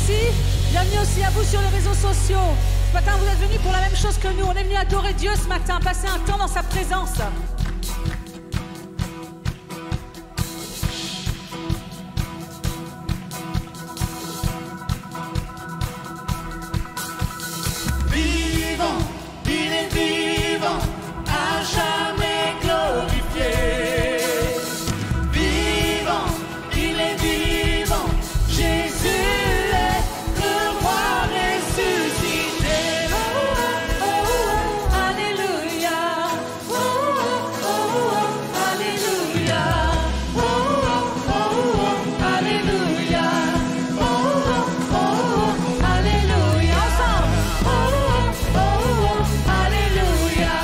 ici. Bienvenue aussi à vous sur les réseaux sociaux. Ce matin, vous êtes venus pour la même chose que nous. On est venus adorer Dieu ce matin, passer un temps dans sa présence. Vivant, il est vivant, à jamais glorifié. Vivant, il est vivant, Jésus est le roi ressuscité. Oh, oh, oh, alléluia. Oh, oh, oh, alléluia. Oh, oh, oh, alléluia. Oh, oh, oh, alléluia. Ensemble. Oh, oh, oh, alléluia.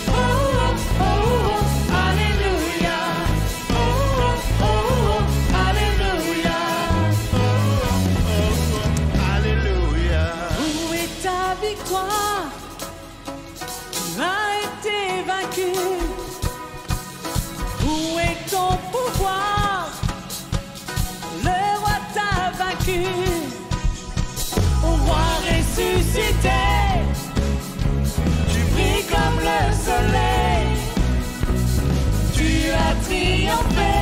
Oh, oh, oh, alléluia. Oh, oh, alléluia. Alléluia. Où est ta victoire? Tu as été vaincu. Où est ton pouvoir? Le roi t'a vaincu. Au roi ressuscité, tu brilles comme le soleil. Tu as triomphé.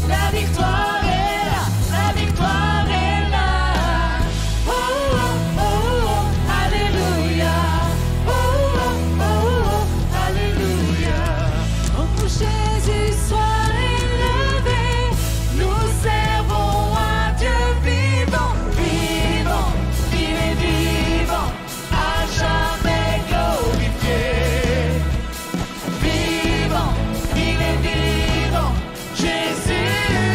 La victoire est là, la victoire est là. Oh, oh, oh, alléluia. Oh, oh, oh, alléluia. Oh, Jésus, sois élevé. Nous servons un Dieu vivant. Vivant, il est vivant, à jamais glorifié. Vivant, il est vivant, Jésus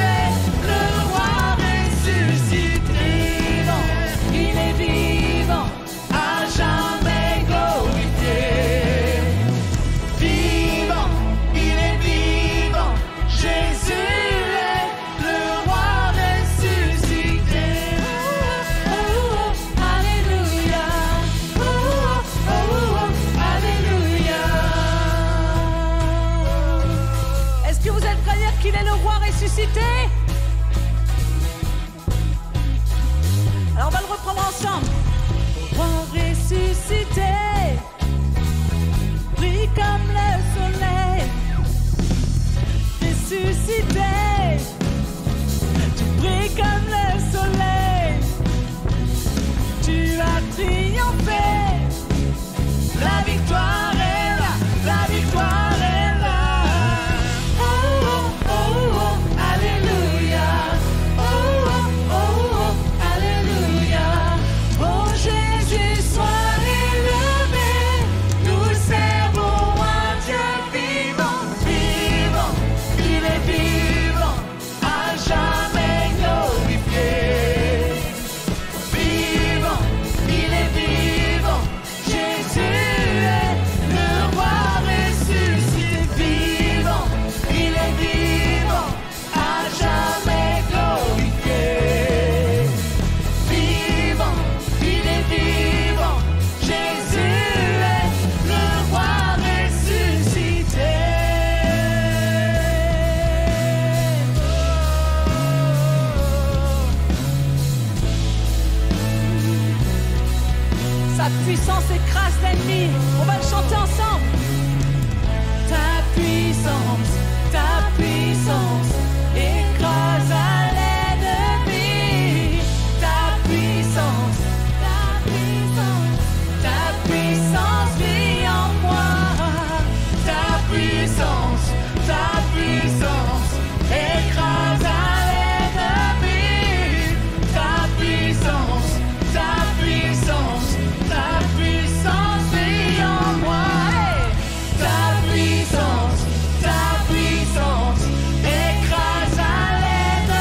est le roi ressuscité. Vivant, il est vivant, à jamais glorifié. Vivant, il est vivant, Jésus est le roi ressuscité. Oh, oh, alléluia. Oh, oh, alléluia. Est-ce que vous êtes prêts à dire qu'il est le roi ressuscité? Alors on va le reprendre ensemble. Roi ressuscité, brille comme le soleil. Ressuscité, tu brilles comme le soleil. Tu as triomphé. La victoire est là, la victoire est là. Oh, oh, oh, alléluia. Oh, oh, oh, alléluia. Oh Jésus, sois élevé. Nous servons un Dieu vivant. Vivant, il est vivant, à jamais glorifié. Vivant, il est vivant, Jésus est le roi ressuscité. Vivant, il est vivant, à jamais glorifié. Vivant, il est vivant, Jésus est le roi ressuscité. Sa puissance écrase l'ennemi. On va le chanter ensemble. Ta puissance écrase l'ennemi. Ta puissance vit en moi. Ta puissance écrase l'ennemi. Ta puissance vit en moi. Hey! Ta puissance écrase l'ennemi.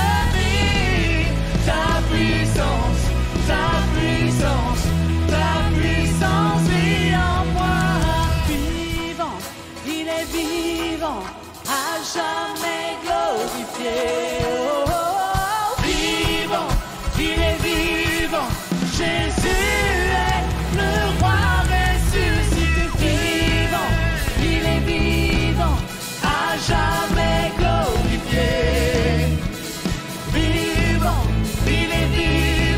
Ta puissance vit en moi. Vivant, il est vivant, à jamais glorifié. Oh, oh, oh. Vivant, il est vivant, Jésus est le roi ressuscité. Vivant, il est vivant, à jamais glorifié. Vivant, il est vivant.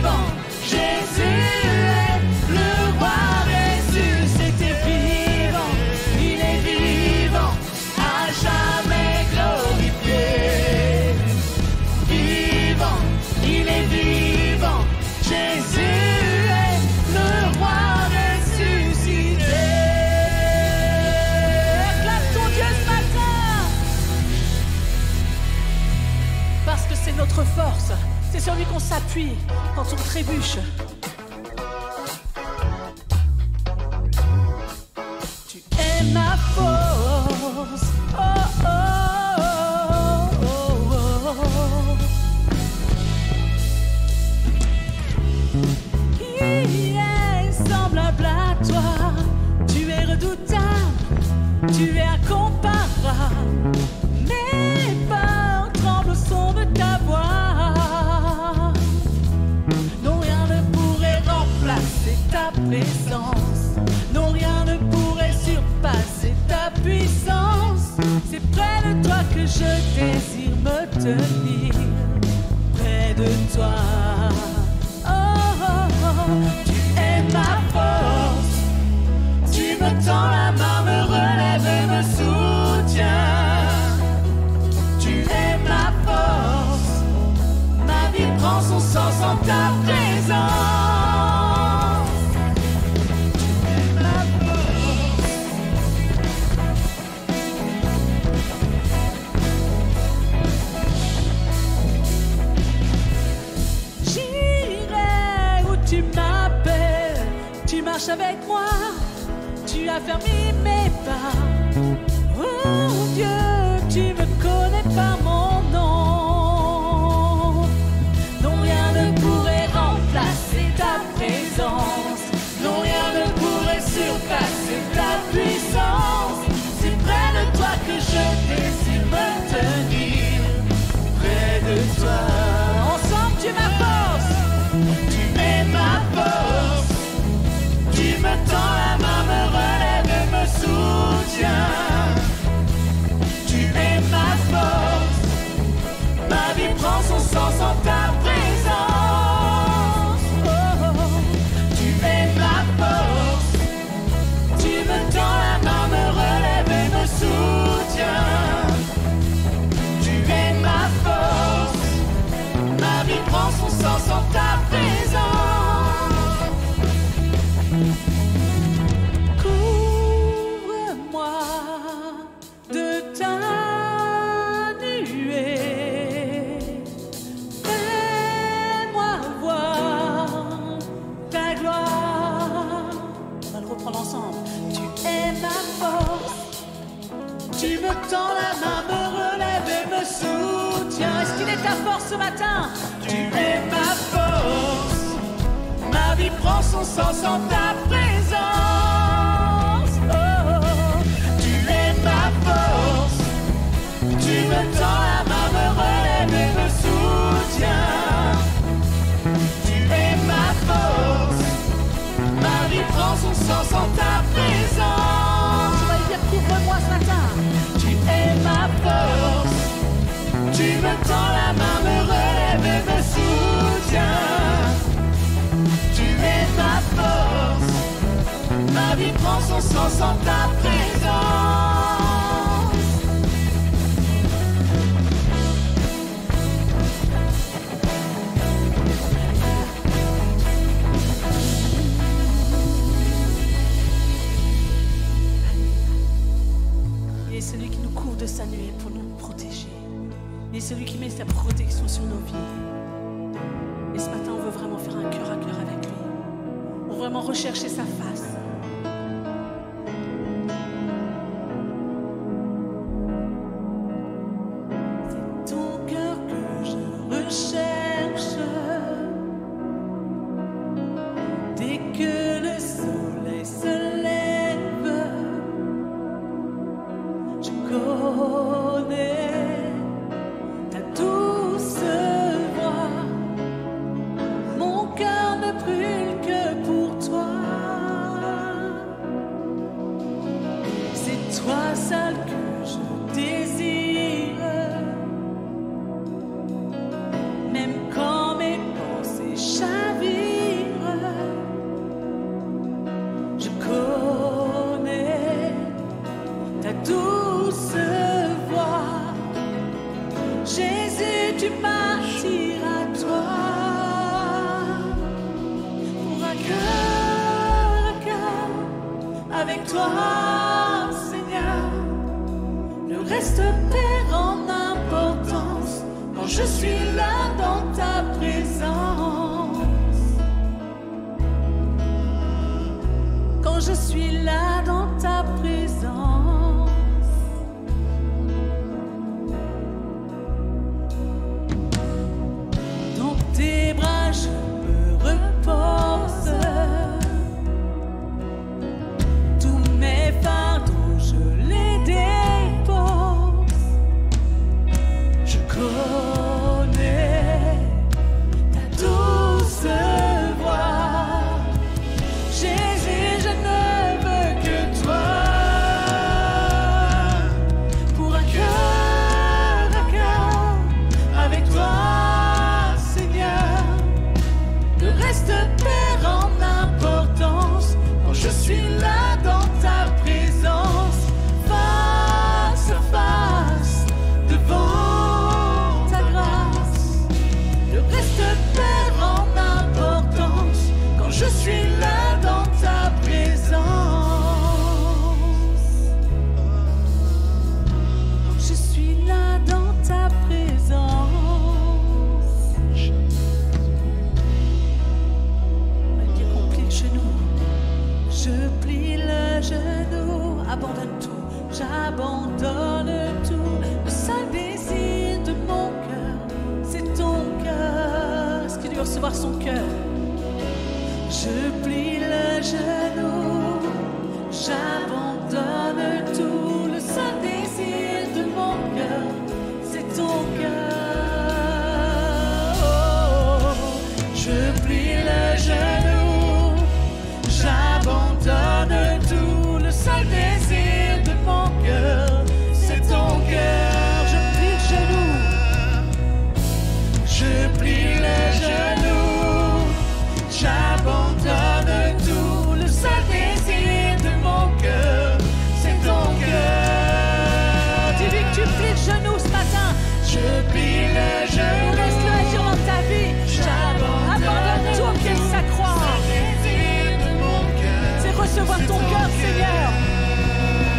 sur lui qu'on s'appuie quand on trébuche. Tu es ma force. Oh, oh, oh, oh, oh. Qui est semblable à toi? Tu es redoutable, tu es incomparable. Mes peurs tremblent au son de ta voix. Non, rien ne pourrait remplacer ta présence. Non, rien ne pourrait surpasser ta puissance. C'est près de toi que je désire me tenir. Près de toi. Oh, oh, oh. Tu es ma force. Tu me tends la main, me relèves et me soutiens. Tu es ma force. Ma vie prend son sens en ta présence. Tu es ma force. J'irai où tu m'appelles. Tu marches avec moi. Tu as fermé mes pas. Oh Dieu, tu me connais par mon nom. Non, rien ne pourrait remplacer ta présence. Non, rien ne pourrait surpasser ta puissance. C'est près de toi que je désire me tenir. Près de toi. Ensemble, tu es ma force. Tu es ma force. Tu me tends la main, me relève et me soutiens. Tu es ma force. Ma vie prend son sens en ta présence. Oh, oh, oh. Tu es ma force. Tu me tends la main, me relève et me soutiens. Tu es ma force. Ma vie prend son sens en ta présence. Couvre-moi de ta nuée. Fais-moi voir ta gloire. On va le reprendre ensemble. Tu es ma force. Tu me tends la main, me relèves et me soutiens. Est-ce qu'il est ta force ce matin? Tu es ma force. Ma vie prend son sens en ta présence. Oh, oh, oh. Tu es ma force. Tu me tends la main, me relèves et me soutiens. Tu es ma force. Ma vie prend son sens en ta présence. On va lui dire couvre-moi ce matin. Tu es ma force. Tu me tends la main, me relèves et me soutiens. Tu es ma force. Ma vie prend son sens en ta présence. Il est celui qui nous couvre de sa nuée pour nous protéger. Il est celui qui met sa protection sur nos vies. Et ce matin, on veut vraiment faire un cœur à cœur avec lui. On veut vraiment rechercher sa face. C'est ton cœur que je recherche. Dès que le soleil se lève, je connais ta douce voix. Mon cœur ne brûle que pour toi. C'est toi seul que je désire. Même quand mes pensées chavirent, je connais ta douce voix. Jésus, tu m'attires à toi. Pour un cœur à cœur avec toi, Seigneur. Le reste perd en importance quand je suis là dans ta présence. suis là dans ta présence. Dans tes bras je me repose. Tous mes fardeaux je les dépose. Je connais ta douce voix. Jésus, je ne veux que toi. Pour un cœur à cœur avec toi, Seigneur. Le reste perd en importance quand je suis là dans ta présence. Face à face, devant ta grâce. Le reste perd en importance quand je suis là dans ta présence. Je suis là dans ta présence. On va dire qu'on plie le genou. Je plie le genou, abandonne tout, j'abandonne tout. Le seul désir de mon cœur, c'est ton cœur. Est-ce qu'il doit recevoir son cœur? Je plie le genou, j'abandonne tout. Le seul désir de mon cœur, c'est ton cœur. Oh, je plie le genou, j'abandonne tout. Le seul désir de mon cœur, c'est ton cœur. Je plie le genou, je plie le genou, j'abandonne tout. Le seul désir de mon cœur, c'est ton cœur. Dis-lui que tu plies le genou ce matin. Je plie le genou, laisse-le agir dans ta vie. Abandonne tout au pied de sa croix. C'est recevoir ton cœur, Seigneur.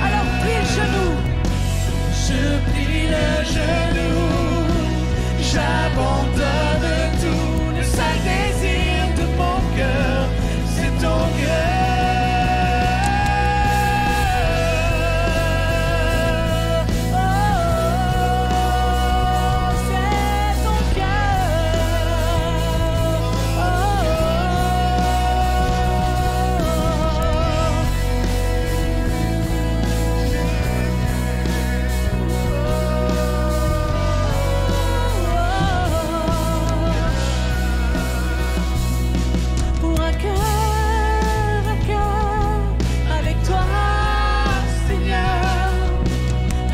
Alors plie le genou. Je plie le genou, j'abandonne tout. Le seul désir de mon cœur, c'est ton cœur. Oh, c'est ton Pour un cœur à cœur avec toi, Seigneur.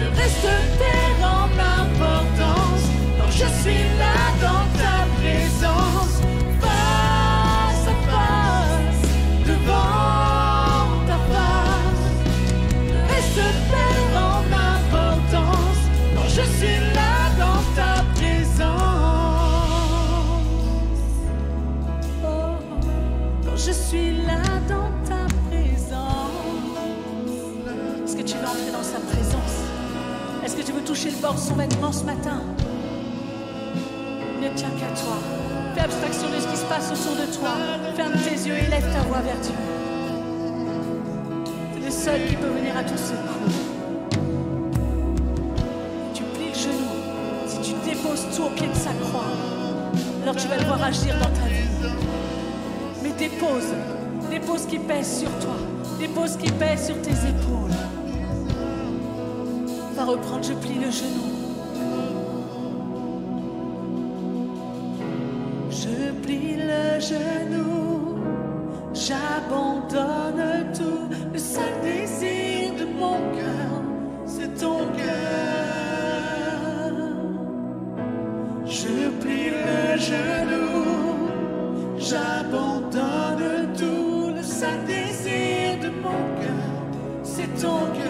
Le reste perd en importance quand je suis là dans ta présence. Face à face, devant ta face. Le reste perd en importance quand je suis là dans ta présence. Oh, quand je suis là dans ta présence. Est-ce que tu veux entrer dans sa présence? Est-ce que tu veux toucher le bord de son vêtement ce matin? Ne tiens qu'à toi. Fais abstraction de ce qui se passe autour de toi. Ferme tes yeux et lève ta voix vers Dieu. C'est le seul qui peut venir à ton secours. Tu plies le genou. Si tu déposes tout au pied de sa croix, alors tu vas le voir agir dans ta vie. Mais dépose ce qui pèse sur toi, dépose ce qui pèse sur tes épaules. Va reprendre, je plie le genou. Je plie le genou, j'abandonne tout. Le seul désir de mon cœur, c'est ton cœur. Je plie le genou, j'abandonne tout. Le seul désir de mon cœur, c'est ton cœur.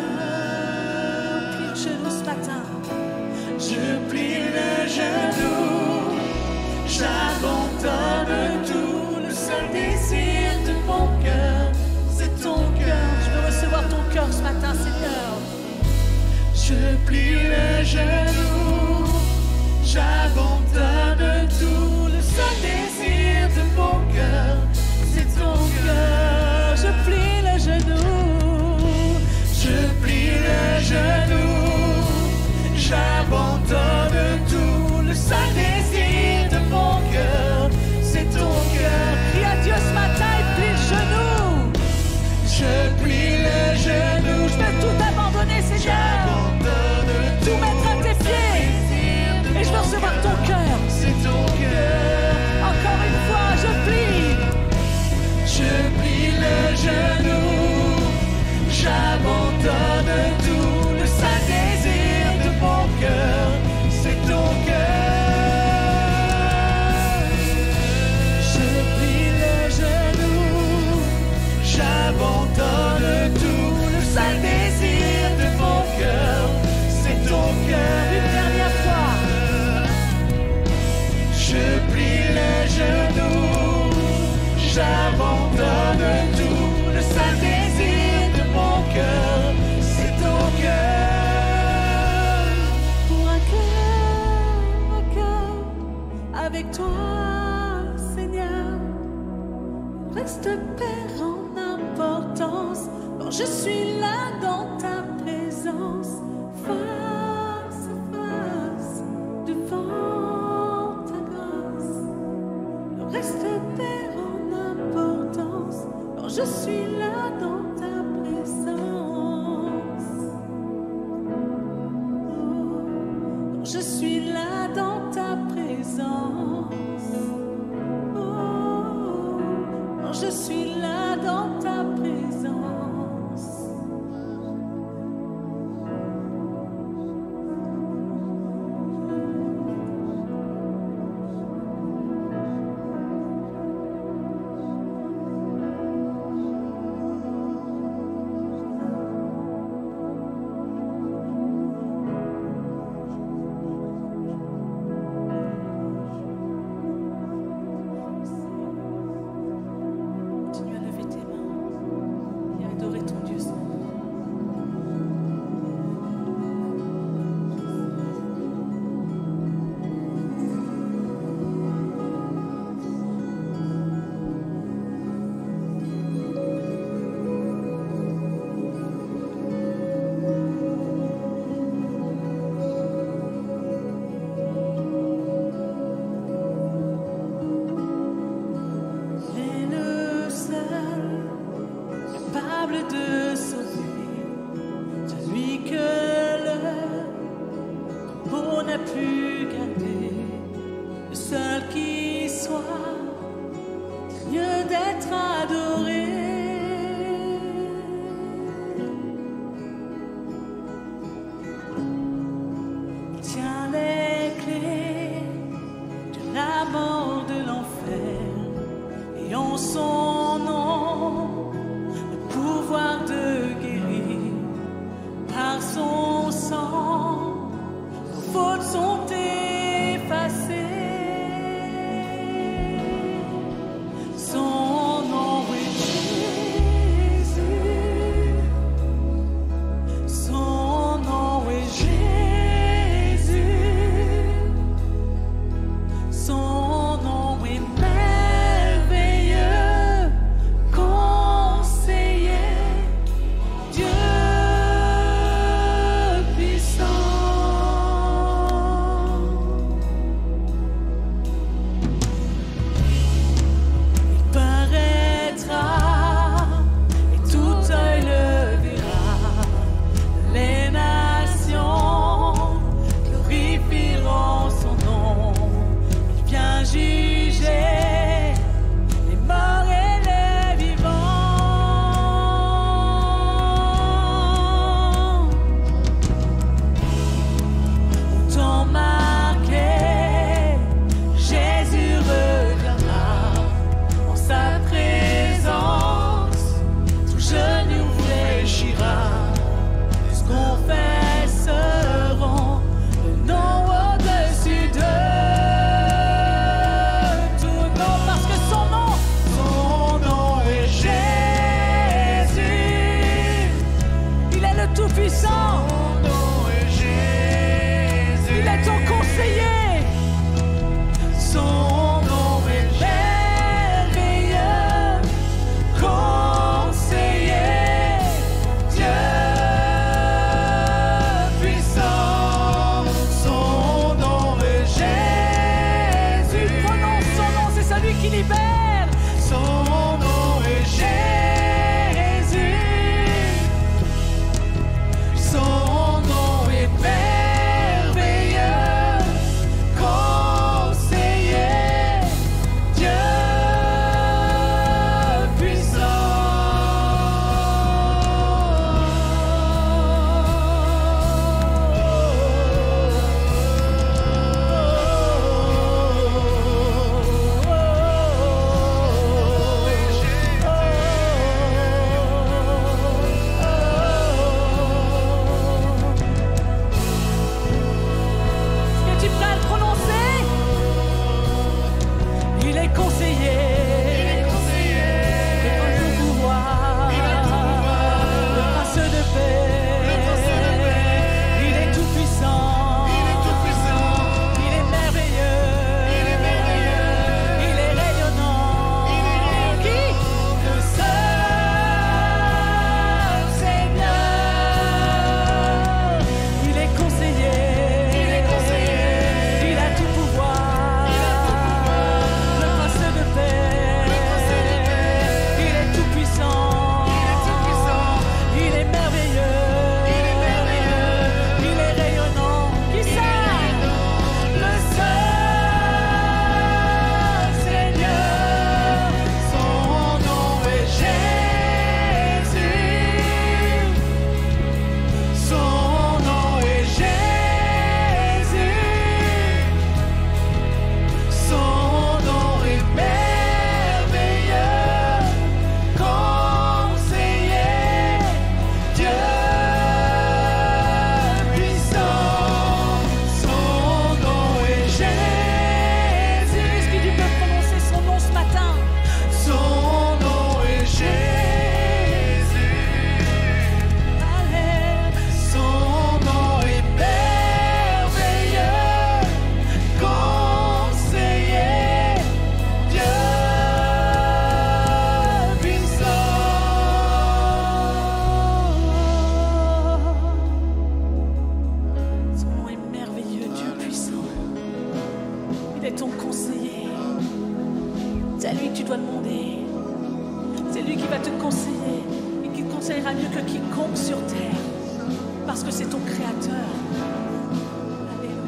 Plie le genou ce matin. Je plie le genou, j'abandonne tout. Le seul désir de mon cœur, c'est ton cœur. Je veux recevoir ton cœur ce matin, Seigneur. Je plie le genou, j'abandonne tout. Le seul désir de mon cœur, c'est ton cœur. Je plie le genou. j'abandonne tout, le seul désir de mon cœur, c'est ton cœur. Crie à Dieu ce matin et plie le genou. Je plie le genou, Je veux tout abandonner, Seigneur. j'abandonne Tout mettre à tes pieds. Et je veux recevoir ton cœur. c'est ton cœur. Encore une fois, je plie. Je plie le genou, j'abandonne tout, le seul désir de mon cœur, c'est ton cœur. Je plie le genou. J'abandonne tout, le seul désir de mon cœur, c'est ton cœur. Une dernière fois. Je plie le genou, j'abandonne tout, le seul désir de mon cœur, c'est ton cœur. Pour un cœur avec toi, Seigneur, reste Père en importance. Quand je suis là dans ta présence, face à face, devant ta grâce, reste Père en importance. Quand je suis là dans ta présence. Quand je suis là dans ta présence. Quand je suis là dans ta présence. qui libère. Son nom est Jésus. Son nom est merveilleux. Conseiller, Dieu puissant. Es-tu prêt à le prononcer? Il est conseiller. Le prince de pouvoir. Le prince de paix. Il est tout puissant. Il est merveilleux. Il est rayonnant. Qui? Le seul Seigneur. Il est conseiller. Il a tout pouvoir. Le prince de paix. Il est tout puissant. Il est merveilleux. Il est rayonnant. Qui ça? Le seul Seigneur. Son nom est Jésus. Son nom est Jésus. Son nom est merveilleux. Conseiller, Dieu puissant. Son nom est Jésus. Est-ce que tu peux prononcer son nom ce matin? Son nom est Jésus. Allez. Son nom est merveilleux. Conseiller, Dieu puissant. Son nom est merveilleux, Dieu puissant. Il est ton conseiller. C'est à lui que tu dois demander. C'est lui qui va te conseiller et qui te conseillera mieux que quiconque sur terre. Parce que c'est ton créateur. Alléluia.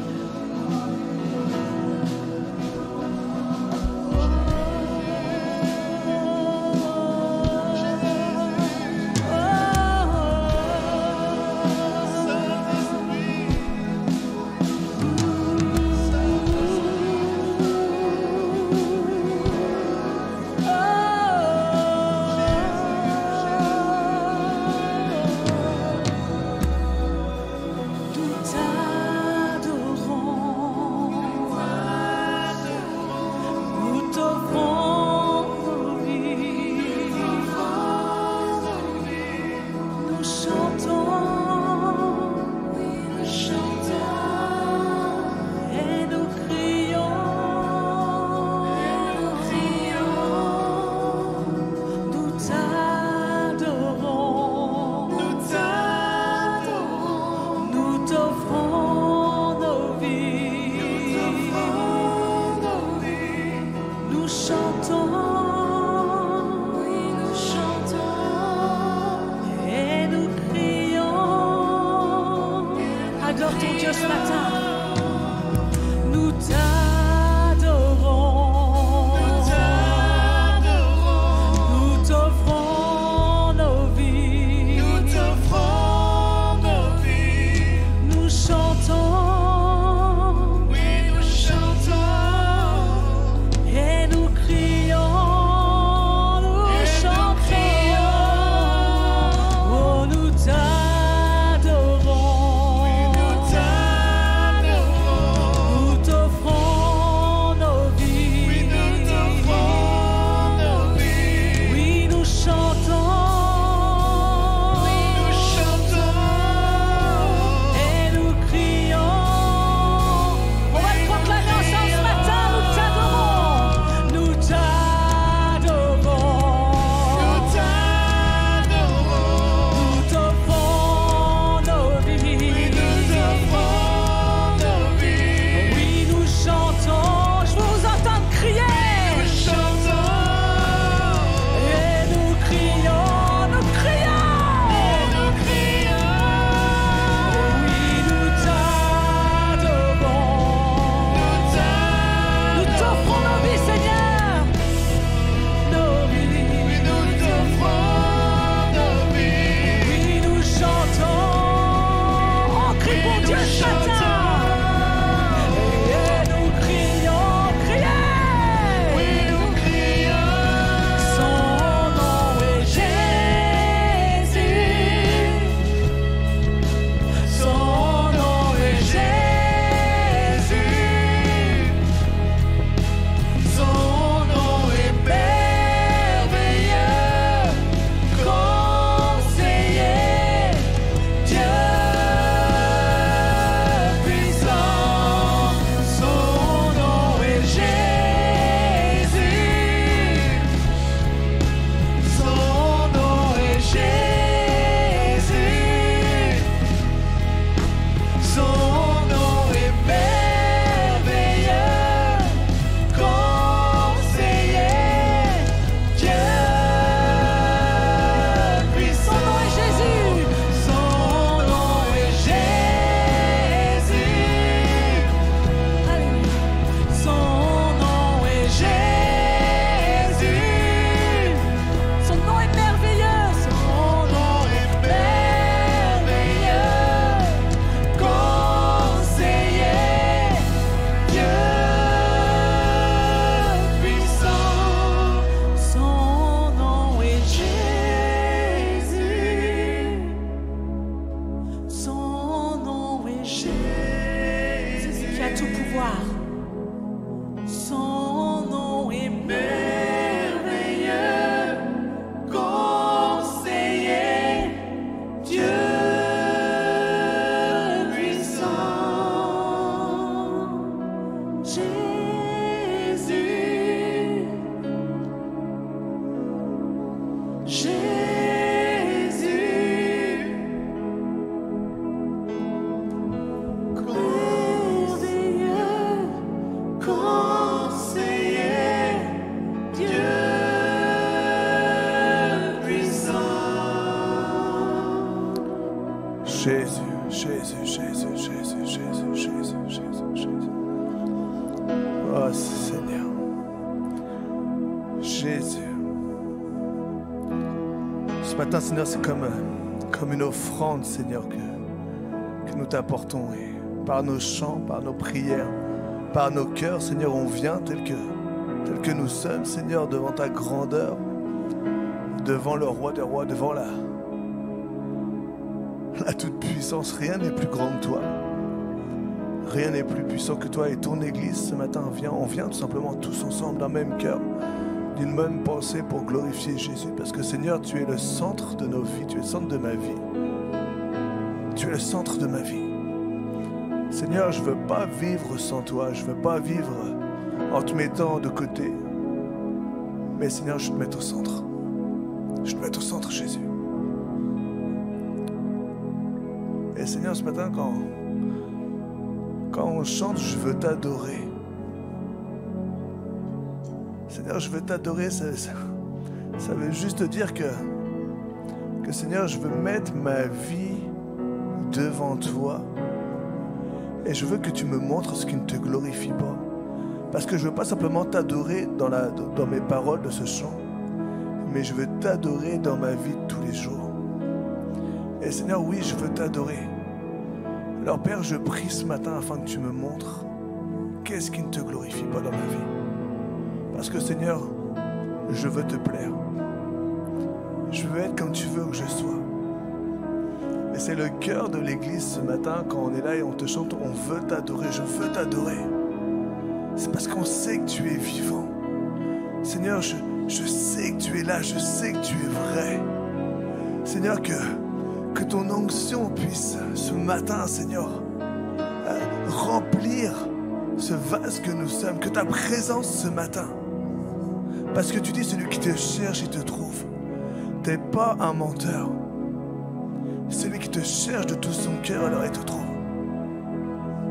Nous t'adorons, nous t'offrons nos vies, nous chantons, et nous crions, nous t'adorons, nous t'offrons nos vies, nous chantons, et nous crions. Adore ton Dieu ce matin. Nous t'adorons, nous t'offrons nos vies, nous chantons, et nous crions, nous chantons. Oh, nous t'adorons, nous t'offrons voir. Son nom est merveilleux, conseiller, Dieu puissant. Jésus, Jésus, merveilleux, conseiller, Dieu puissant. Jésus, Jésus, Jésus, Jésus, Jésus, Jésus, Jésus, Jésus. Oh Seigneur. Jésus. Ce matin, Seigneur, c'est comme une offrande, Seigneur, que nous t'apportons. Et par nos chants, par nos prières, par nos cœurs, Seigneur, on vient tel que nous sommes, Seigneur, devant ta grandeur, devant le roi des rois, devant la toute-puissance. Rien n'est plus grand que toi. Rien n'est plus puissant que toi. Et ton Église, ce matin, on vient tout simplement tous ensemble d'un même cœur, d'une même pensée pour glorifier Jésus. Parce que Seigneur, tu es le centre de nos vies, tu es le centre de ma vie. Tu es le centre de ma vie. Seigneur, je ne veux pas vivre sans toi, je ne veux pas vivre en te mettant de côté. Mais Seigneur, je te mets au centre. Je te mets au centre, Jésus. Et Seigneur, ce matin, quand on chante, je veux t'adorer. Seigneur, je veux t'adorer, ça veut juste dire que Seigneur, je veux mettre ma vie devant toi. Et je veux que tu me montres ce qui ne te glorifie pas. Parce que je ne veux pas simplement t'adorer dans mes paroles de ce chant, mais je veux t'adorer dans ma vie de tous les jours. Et Seigneur, oui, je veux t'adorer. Alors Père, je prie ce matin afin que tu me montres qu'est-ce qui ne te glorifie pas dans ma vie. Parce que Seigneur, je veux te plaire. Je veux être comme tu veux que je sois. Et c'est le cœur de l'Église ce matin, quand on est là et on te chante, on veut t'adorer, je veux t'adorer. C'est parce qu'on sait que tu es vivant. Seigneur, je sais que tu es là, je sais que tu es vrai. Seigneur, que ton onction puisse ce matin, Seigneur, remplir ce vase que nous sommes, que ta présence ce matin. Parce que tu dis, celui qui te cherche, il te trouve. T'es pas un menteur. Celui qui te cherche de tout son cœur, alors il te trouve.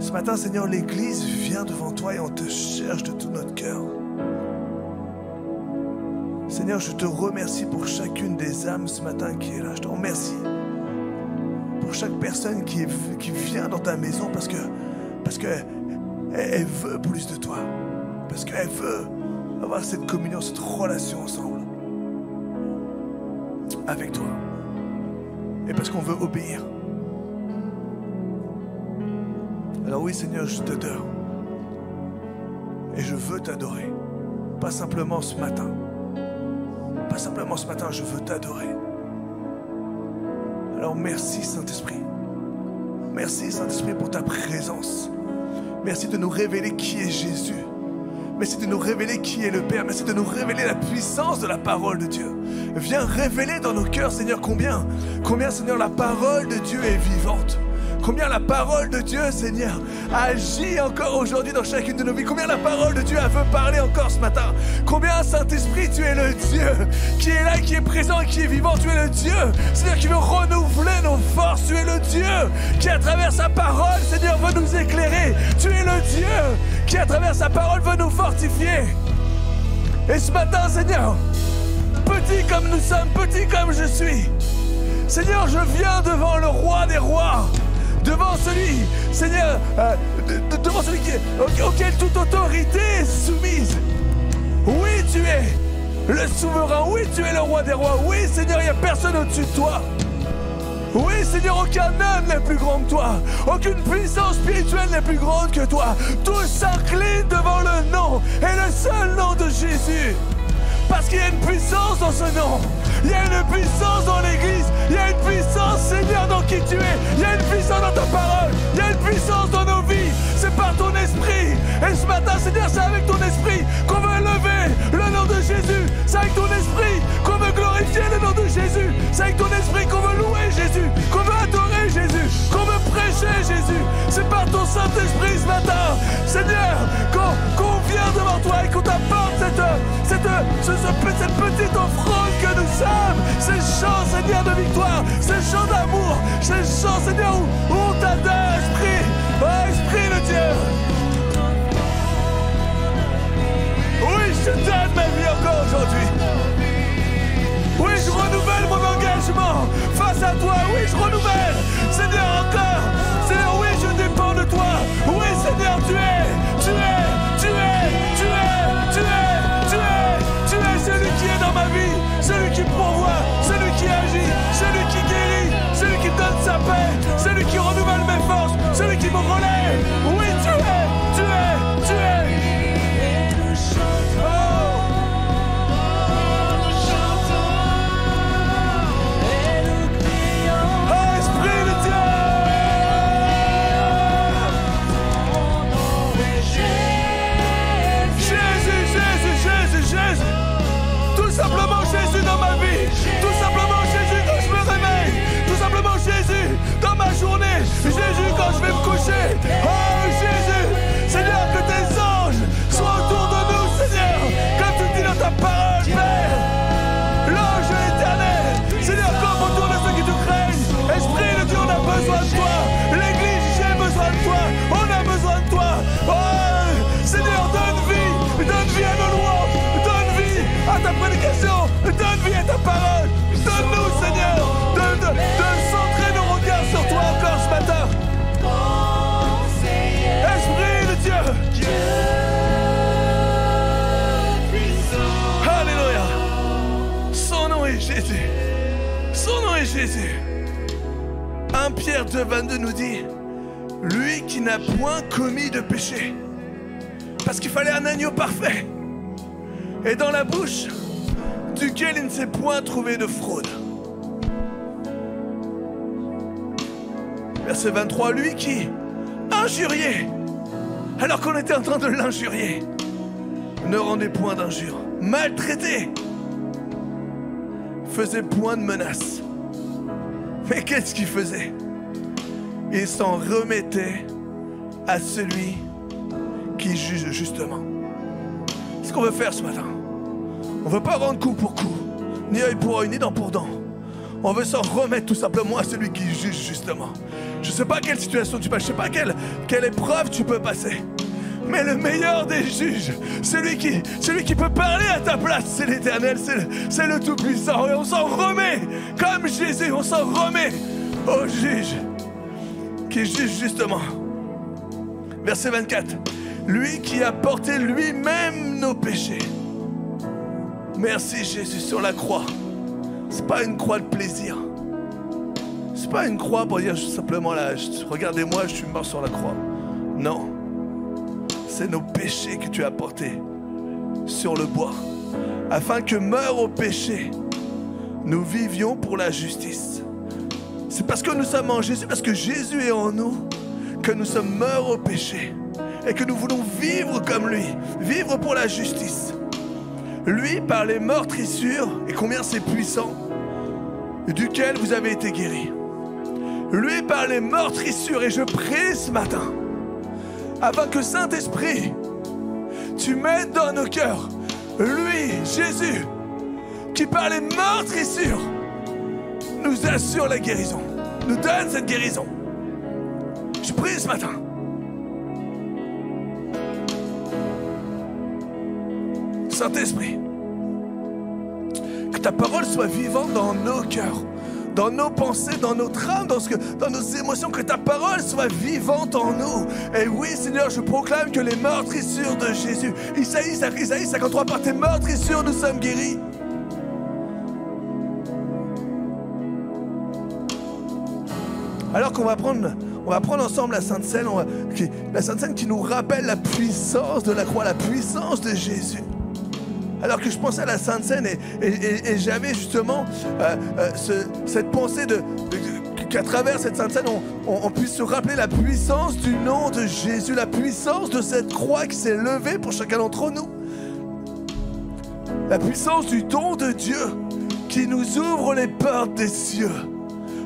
Ce matin, Seigneur, l'Église vient devant toi et on te cherche de tout notre cœur. Seigneur, je te remercie pour chacune des âmes ce matin qui est là. Je te remercie pour chaque personne qui vient dans ta maison parce que elle veut plus de toi. Parce qu'elle veut avoir cette communion, cette relation ensemble avec toi. Et parce qu'on veut obéir. Alors oui, Seigneur, je t'adore. Et je veux t'adorer. Pas simplement ce matin. Pas simplement ce matin, je veux t'adorer. Alors merci, Saint-Esprit. Merci, Saint-Esprit, pour ta présence. Merci de nous révéler qui est Jésus. Merci de nous révéler qui est le Père. Merci de nous révéler la puissance de la parole de Dieu. Viens révéler dans nos cœurs, Seigneur, combien, Seigneur, la parole de Dieu est vivante. Combien la parole de Dieu, Seigneur, agit encore aujourd'hui dans chacune de nos vies. Combien la parole de Dieu, elle veut parler encore ce matin. Combien, Saint-Esprit, tu es le Dieu qui est là, qui est présent et qui est vivant. Tu es le Dieu, Seigneur, qui veut renouveler nos forces. Tu es le Dieu qui, à travers sa parole, Seigneur, veut nous éclairer. Tu es le Dieu qui, à travers sa parole, veut nous fortifier. Et ce matin, Seigneur, petit comme nous sommes, petit comme je suis, Seigneur, je viens devant le roi des rois. Devant celui, Seigneur, devant celui auquel toute autorité est soumise. Oui, tu es le souverain. Oui, tu es le roi des rois. Oui, Seigneur, il n'y a personne au-dessus de toi. Oui, Seigneur, aucun homme n'est plus grand que toi. Aucune puissance spirituelle n'est plus grande que toi. Tous s'inclinent devant le nom et le seul nom de Jésus. Parce qu'il y a une puissance dans ce nom. Il y a une puissance dans l'Église. Il y a une puissance, Seigneur, dans qui tu es. Il y a une puissance dans ta parole. Il y a une puissance dans nos vies. C'est par ton esprit. c'est avec ton esprit qu'on veut élever le nom de Jésus. C'est avec ton esprit qu'on veut glorifier le nom de Jésus. C'est avec ton esprit qu'on veut louer Jésus, qu'on veut adorer Jésus, qu'on veut prêcher Jésus. C'est par ton Saint-Esprit ce matin, Seigneur, qu'on vient devant toi et qu'on t'apporte cette petite offrande que nous sommes. Ces chants, Seigneur, de victoire, ces chants d'amour, ces chants, Seigneur, où on t'adore, Esprit, oh Esprit de Dieu. Oui, je te donne ma vie encore aujourd'hui. Oui, je renouvelle mon engagement face à toi. Oui, je renouvelle, Seigneur, encore. Seigneur, oui, je dépends de toi. Oui, Seigneur, tu es celui qui est dans ma vie, celui qui pourvoit, celui qui agit, celui qui guérit, celui qui donne sa paix, celui qui renouvelle mes forces, celui qui me relève. Oui, tu es. Simplement Jésus dans ma vie, tout simplement Jésus quand je me réveille, tout simplement Jésus dans ma journée, Jésus quand je vais me coucher. Oh Jésus, Seigneur, que tes anges soient autour de nous, Seigneur, comme tu dis dans ta parole, Père. L'ange éternel, Seigneur, comme autour de ceux qui te craignent. Esprit de Dieu, on a besoin de toi. L'église, j'ai besoin de toi. On a besoin de toi. Oh Seigneur, donne vie à nos louanges, donne vie à ta prédication, donne vie à ta parole. Donne-nous, Seigneur, de centrer nos regards sur toi encore ce matin. Esprit de Dieu. Alléluia. Son nom est Jésus. Son nom est Jésus. 1 Pierre 2,22 nous dit: lui qui n'a point commis de péché. Parce qu'il fallait un agneau parfait. Et dans la bouche duquel il ne s'est point trouvé de fraude. Verset 23, lui qui injuriait, alors qu'on était en train de l'injurier, ne rendait point d'injure, maltraité, faisait point de menace. Mais qu'est-ce qu'il faisait? Il s'en remettait à celui qui juge justement. C'est ce qu'on veut faire ce matin. On ne veut pas rendre coup pour coup, ni œil pour œil, ni dent pour dent. On veut s'en remettre tout simplement à celui qui juge justement. Je ne sais pas quelle situation tu passes, je ne sais pas quelle épreuve tu peux passer. Mais le meilleur des juges, celui qui peut parler à ta place, c'est l'Éternel, c'est le Tout-Puissant. Et on s'en remet, comme Jésus, on s'en remet au juge qui juge justement. Verset 24. Lui qui a porté lui-même nos péchés. Merci Jésus sur la croix. C'est pas une croix de plaisir. C'est pas une croix pour dire simplement là, regardez-moi, je suis mort sur la croix. Non. C'est nos péchés que tu as portés sur le bois. Afin que meure au péché, nous vivions pour la justice. C'est parce que nous sommes en Jésus, parce que Jésus est en nous, que nous sommes morts au péché. Et que nous voulons vivre comme lui, vivre pour la justice. Lui, par les meurtrissures, et combien c'est puissant, duquel vous avez été guéris. Lui, par les meurtrissures, et je prie ce matin, afin que Saint-Esprit, tu mettes dans nos cœurs, lui, Jésus, qui par les meurtrissures, nous assure la guérison, nous donne cette guérison. Je prie ce matin. Saint-Esprit, que ta parole soit vivante dans nos cœurs, dans nos pensées, dans notre âme, dans nos émotions, que ta parole soit vivante en nous. Et oui, Seigneur, je proclame que les meurtrissures de Jésus, Isaïe 53, par tes meurtrissures, nous sommes guéris. Alors qu'on va prendre ensemble la Sainte Seine, la Sainte Seine qui nous rappelle la puissance de la croix, la puissance de Jésus. Alors que je pensais à la Sainte Seine et j'avais justement cette pensée qu'à travers cette Sainte Seine, on puisse se rappeler la puissance du nom de Jésus, la puissance de cette croix qui s'est levée pour chacun d'entre nous. La puissance du don de Dieu qui nous ouvre les portes des cieux.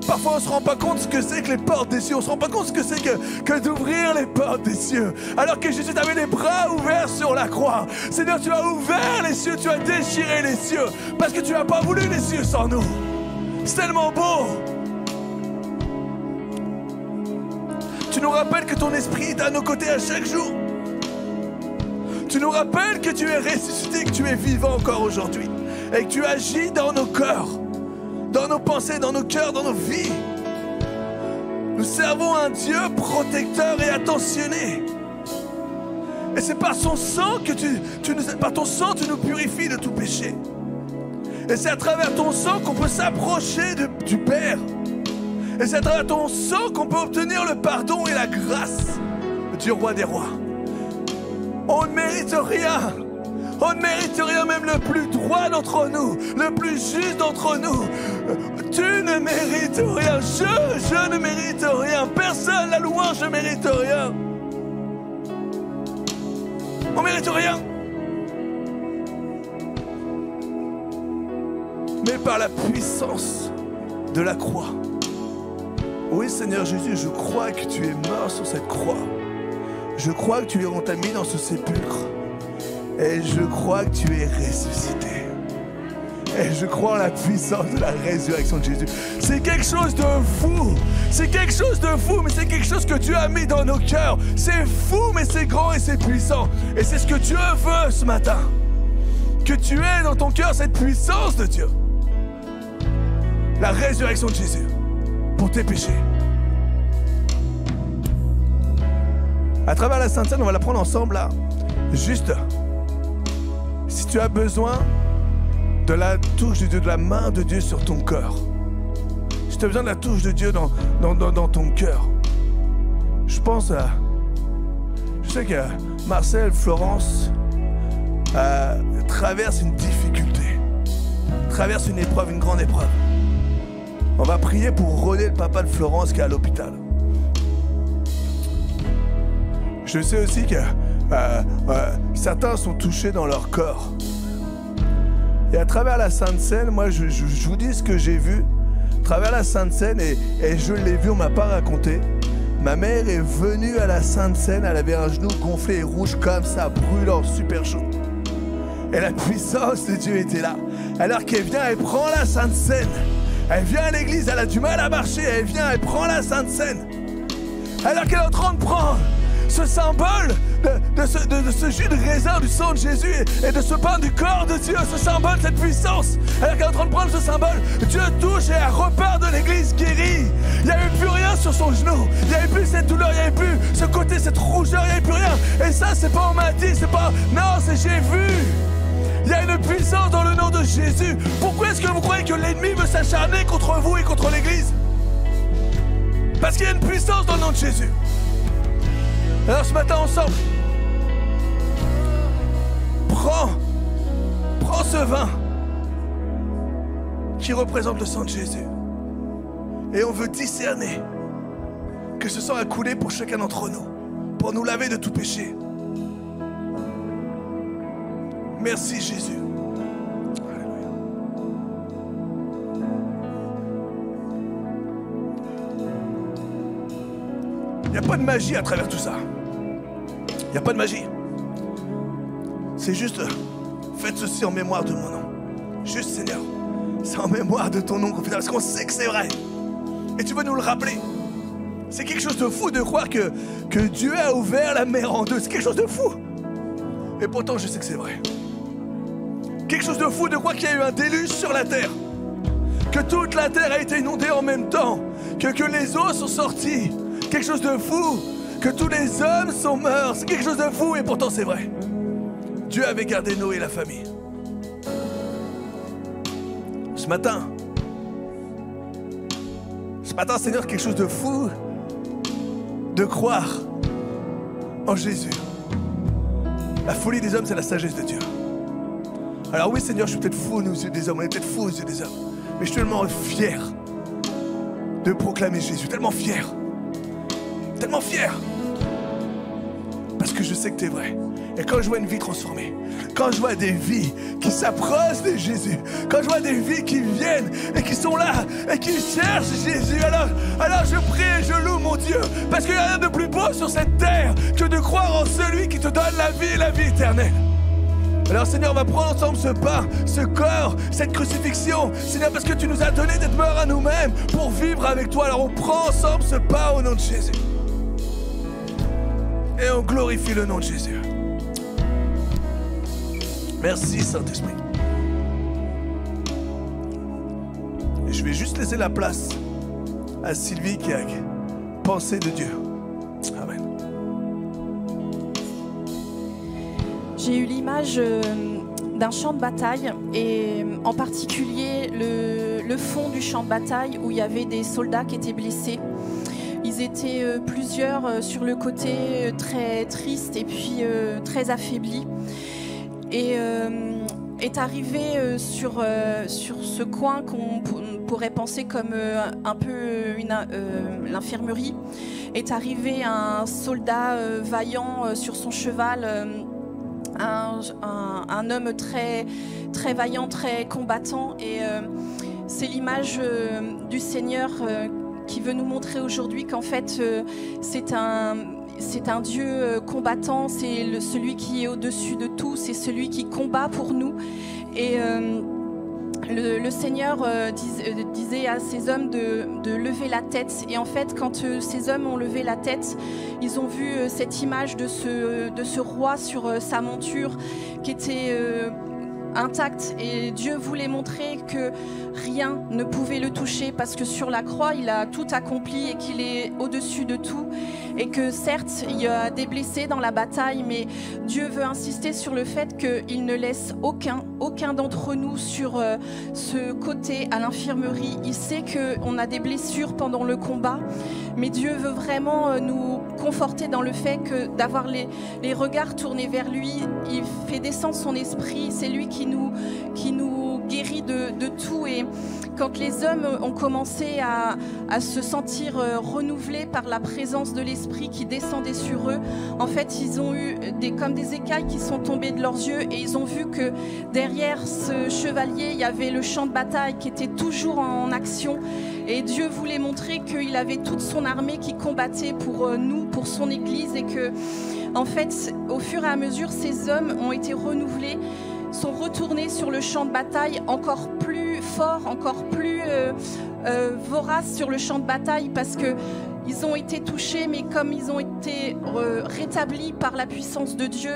Parfois, on ne se rend pas compte ce que c'est que les portes des cieux. On ne se rend pas compte ce que c'est que d'ouvrir les portes des cieux. Alors que Jésus t'avait les bras ouverts sur la croix. Seigneur, tu as ouvert les cieux, tu as déchiré les cieux. Parce que tu n'as pas voulu les cieux sans nous. C'est tellement beau. Tu nous rappelles que ton esprit est à nos côtés à chaque jour. Tu nous rappelles que tu es ressuscité, que tu es vivant encore aujourd'hui. Et que tu agis dans nos corps, dans nos pensées, dans nos cœurs, dans nos vies. Nous servons un Dieu protecteur et attentionné. Et c'est par son sang que par ton sang, tu nous purifies de tout péché. Et c'est à travers ton sang qu'on peut s'approcher du Père. Et c'est à travers ton sang qu'on peut obtenir le pardon et la grâce du Roi des Rois. On ne mérite rien. On ne mérite rien, même le plus droit d'entre nous, le plus juste d'entre nous. Tu ne mérites rien, je ne mérite rien. Personne, la louange ne mérite rien. On ne mérite rien. Mais par la puissance de la croix. Oui, Seigneur Jésus, je crois que tu es mort sur cette croix. Je crois que tu es entamé dans ce sépulcre. Et je crois que tu es ressuscité. Et je crois en la puissance de la résurrection de Jésus. C'est quelque chose de fou. C'est quelque chose de fou, mais c'est quelque chose que Dieu a mis dans nos cœurs. C'est fou, mais c'est grand et c'est puissant. Et c'est ce que Dieu veut ce matin. Que tu aies dans ton cœur cette puissance de Dieu. La résurrection de Jésus pour tes péchés. À travers la Sainte Seine, on va la prendre ensemble là. Juste, si tu as besoin de la touche de Dieu, de la main de Dieu sur ton cœur, si tu as besoin de la touche de Dieu dans ton cœur, je sais que Marcel, Florence traverse une difficulté, traverse une épreuve, une grande épreuve. On va prier pour René, le papa de Florence qui est à l'hôpital. Je sais aussi que certains sont touchés dans leur corps. Et à travers la Sainte Seine, moi je vous dis ce que j'ai vu. À travers la Sainte Seine, et je l'ai vu, on ne m'a pas raconté. Ma mère est venue à la Sainte Seine, elle avait un genou gonflé et rouge comme ça, brûlant, super chaud. Et la puissance de Dieu était là. Alors qu'elle vient, elle prend la Sainte Seine. Elle vient à l'église, elle a du mal à marcher, elle vient, elle prend la Sainte Seine. Alors qu'elle est en train de prendre ce symbole de ce jus de raisin du sang de Jésus et de ce pain du corps de Dieu, ce symbole, cette puissance. Alors qu'elle est en train de prendre ce symbole, Dieu touche et elle repart de l'église guérie. Il n'y avait plus rien sur son genou, il n'y avait plus cette douleur, il n'y avait plus ce côté, cette rougeur, il n'y avait plus rien. Et ça, c'est pas on m'a dit, c'est pas, non, c'est j'ai vu. Il y a une puissance dans le nom de Jésus. Pourquoi est-ce que vous croyez que l'ennemi veut s'acharner contre vous et contre l'église? Parce qu'il y a une puissance dans le nom de Jésus. Alors ce matin ensemble, prends ce vin qui représente le sang de Jésus. Et on veut discerner que ce sang a coulé pour chacun d'entre nous, pour nous laver de tout péché. Merci Jésus. Alléluia. Il n'y a pas de magie à travers tout ça. Il n'y a pas de magie. C'est juste, faites ceci en mémoire de mon nom. Juste Seigneur, c'est en mémoire de ton nom qu'on fait ça, parce qu'on sait que c'est vrai. Et tu veux nous le rappeler. C'est quelque chose de fou de croire que Dieu a ouvert la mer en deux. C'est quelque chose de fou. Et pourtant je sais que c'est vrai. Quelque chose de fou de croire qu'il y a eu un déluge sur la terre. Que toute la terre a été inondée en même temps. Que les eaux sont sorties. Quelque chose de fou. Que tous les hommes sont morts. C'est quelque chose de fou et pourtant c'est vrai. Dieu avait gardé Noé et la famille. Ce matin, Seigneur, quelque chose de fou de croire en Jésus. La folie des hommes, c'est la sagesse de Dieu. Alors oui, Seigneur, je suis peut-être fou aux yeux des hommes, on est peut-être fou aux yeux des hommes, mais je suis tellement fier de proclamer Jésus. Tellement fier. Tellement fier. Parce que je sais que tu es vrai. Et quand je vois une vie transformée, quand je vois des vies qui s'approchent de Jésus, quand je vois des vies qui viennent et qui sont là et qui cherchent Jésus, alors je prie et je loue mon Dieu, parce qu'il n'y a rien de plus beau sur cette terre que de croire en celui qui te donne la vie éternelle. Alors Seigneur, on va prendre ensemble ce pain, ce corps, cette crucifixion, Seigneur, parce que tu nous as donné d'être morts à nous-mêmes pour vivre avec toi. Alors on prend ensemble ce pain au nom de Jésus. Et on glorifie le nom de Jésus. Merci Saint-Esprit. Et je vais juste laisser la place à Sylvie qui a pensé de Dieu. Amen. J'ai eu l'image d'un champ de bataille et en particulier le fond du champ de bataille où il y avait des soldats qui étaient blessés. Ils étaient plusieurs sur le côté très triste et puis très affaiblis. Et est arrivé sur ce coin qu'on pourrait penser comme un peu l'infirmerie, est arrivé un soldat vaillant sur son cheval, un homme très, très vaillant, très combattant. Et c'est l'image du Seigneur qui veut nous montrer aujourd'hui qu'en fait c'est un Dieu combattant, c'est celui qui est au-dessus de tout, c'est celui qui combat pour nous. Et le Seigneur disait à ces hommes de lever la tête. Et en fait, quand ces hommes ont levé la tête, ils ont vu cette image de ce roi sur sa monture qui était intact. Et Dieu voulait montrer que rien ne pouvait le toucher parce que sur la croix, il a tout accompli et qu'il est au-dessus de tout. Et que certes, il y a des blessés dans la bataille, mais Dieu veut insister sur le fait qu'il ne laisse aucun d'entre nous sur ce côté à l'infirmerie. Il sait qu'on a des blessures pendant le combat, mais Dieu veut vraiment nous conforter dans le fait que d'avoir les regards tournés vers lui. Il fait descendre son esprit, c'est lui qui nous guérit de tout. Et quand les hommes ont commencé à se sentir renouvelés par la présence de l'Esprit qui descendait sur eux, en fait, ils ont eu comme des écailles qui sont tombées de leurs yeux et ils ont vu que derrière ce chevalier, il y avait le champ de bataille qui était toujours en action. Et Dieu voulait montrer qu'il avait toute son armée qui combattait pour nous, pour son Église, et que, en fait, au fur et à mesure, ces hommes ont été renouvelés, sont retournés sur le champ de bataille encore plus fort, encore plus voraces sur le champ de bataille, parce que ils ont été touchés, mais comme ils ont été rétablis par la puissance de Dieu,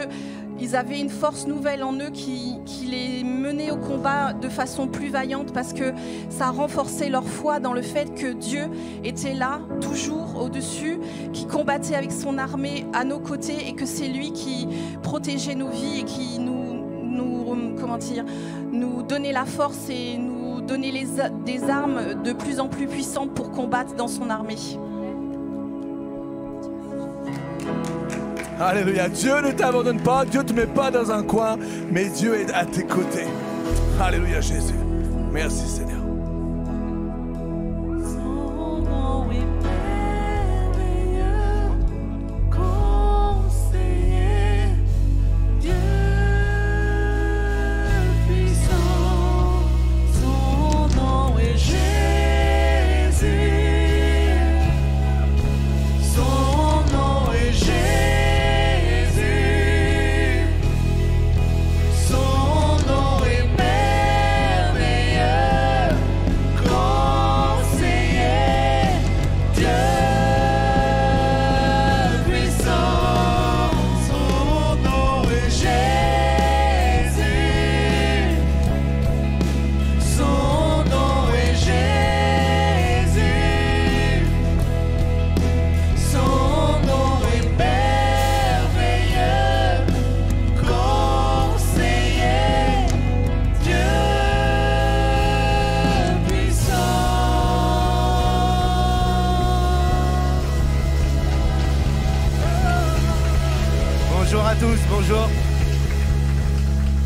ils avaient une force nouvelle en eux qui les menait au combat de façon plus vaillante, parce que ça renforçait leur foi dans le fait que Dieu était là, toujours au-dessus, qui combattait avec son armée à nos côtés, et que c'est lui qui protégeait nos vies et qui nous donnait la force et nous donnait des armes de plus en plus puissantes pour combattre dans son armée. Alléluia. Dieu ne t'abandonne pas, Dieu ne te met pas dans un coin, mais Dieu est à tes côtés. Alléluia Jésus. Merci Seigneur.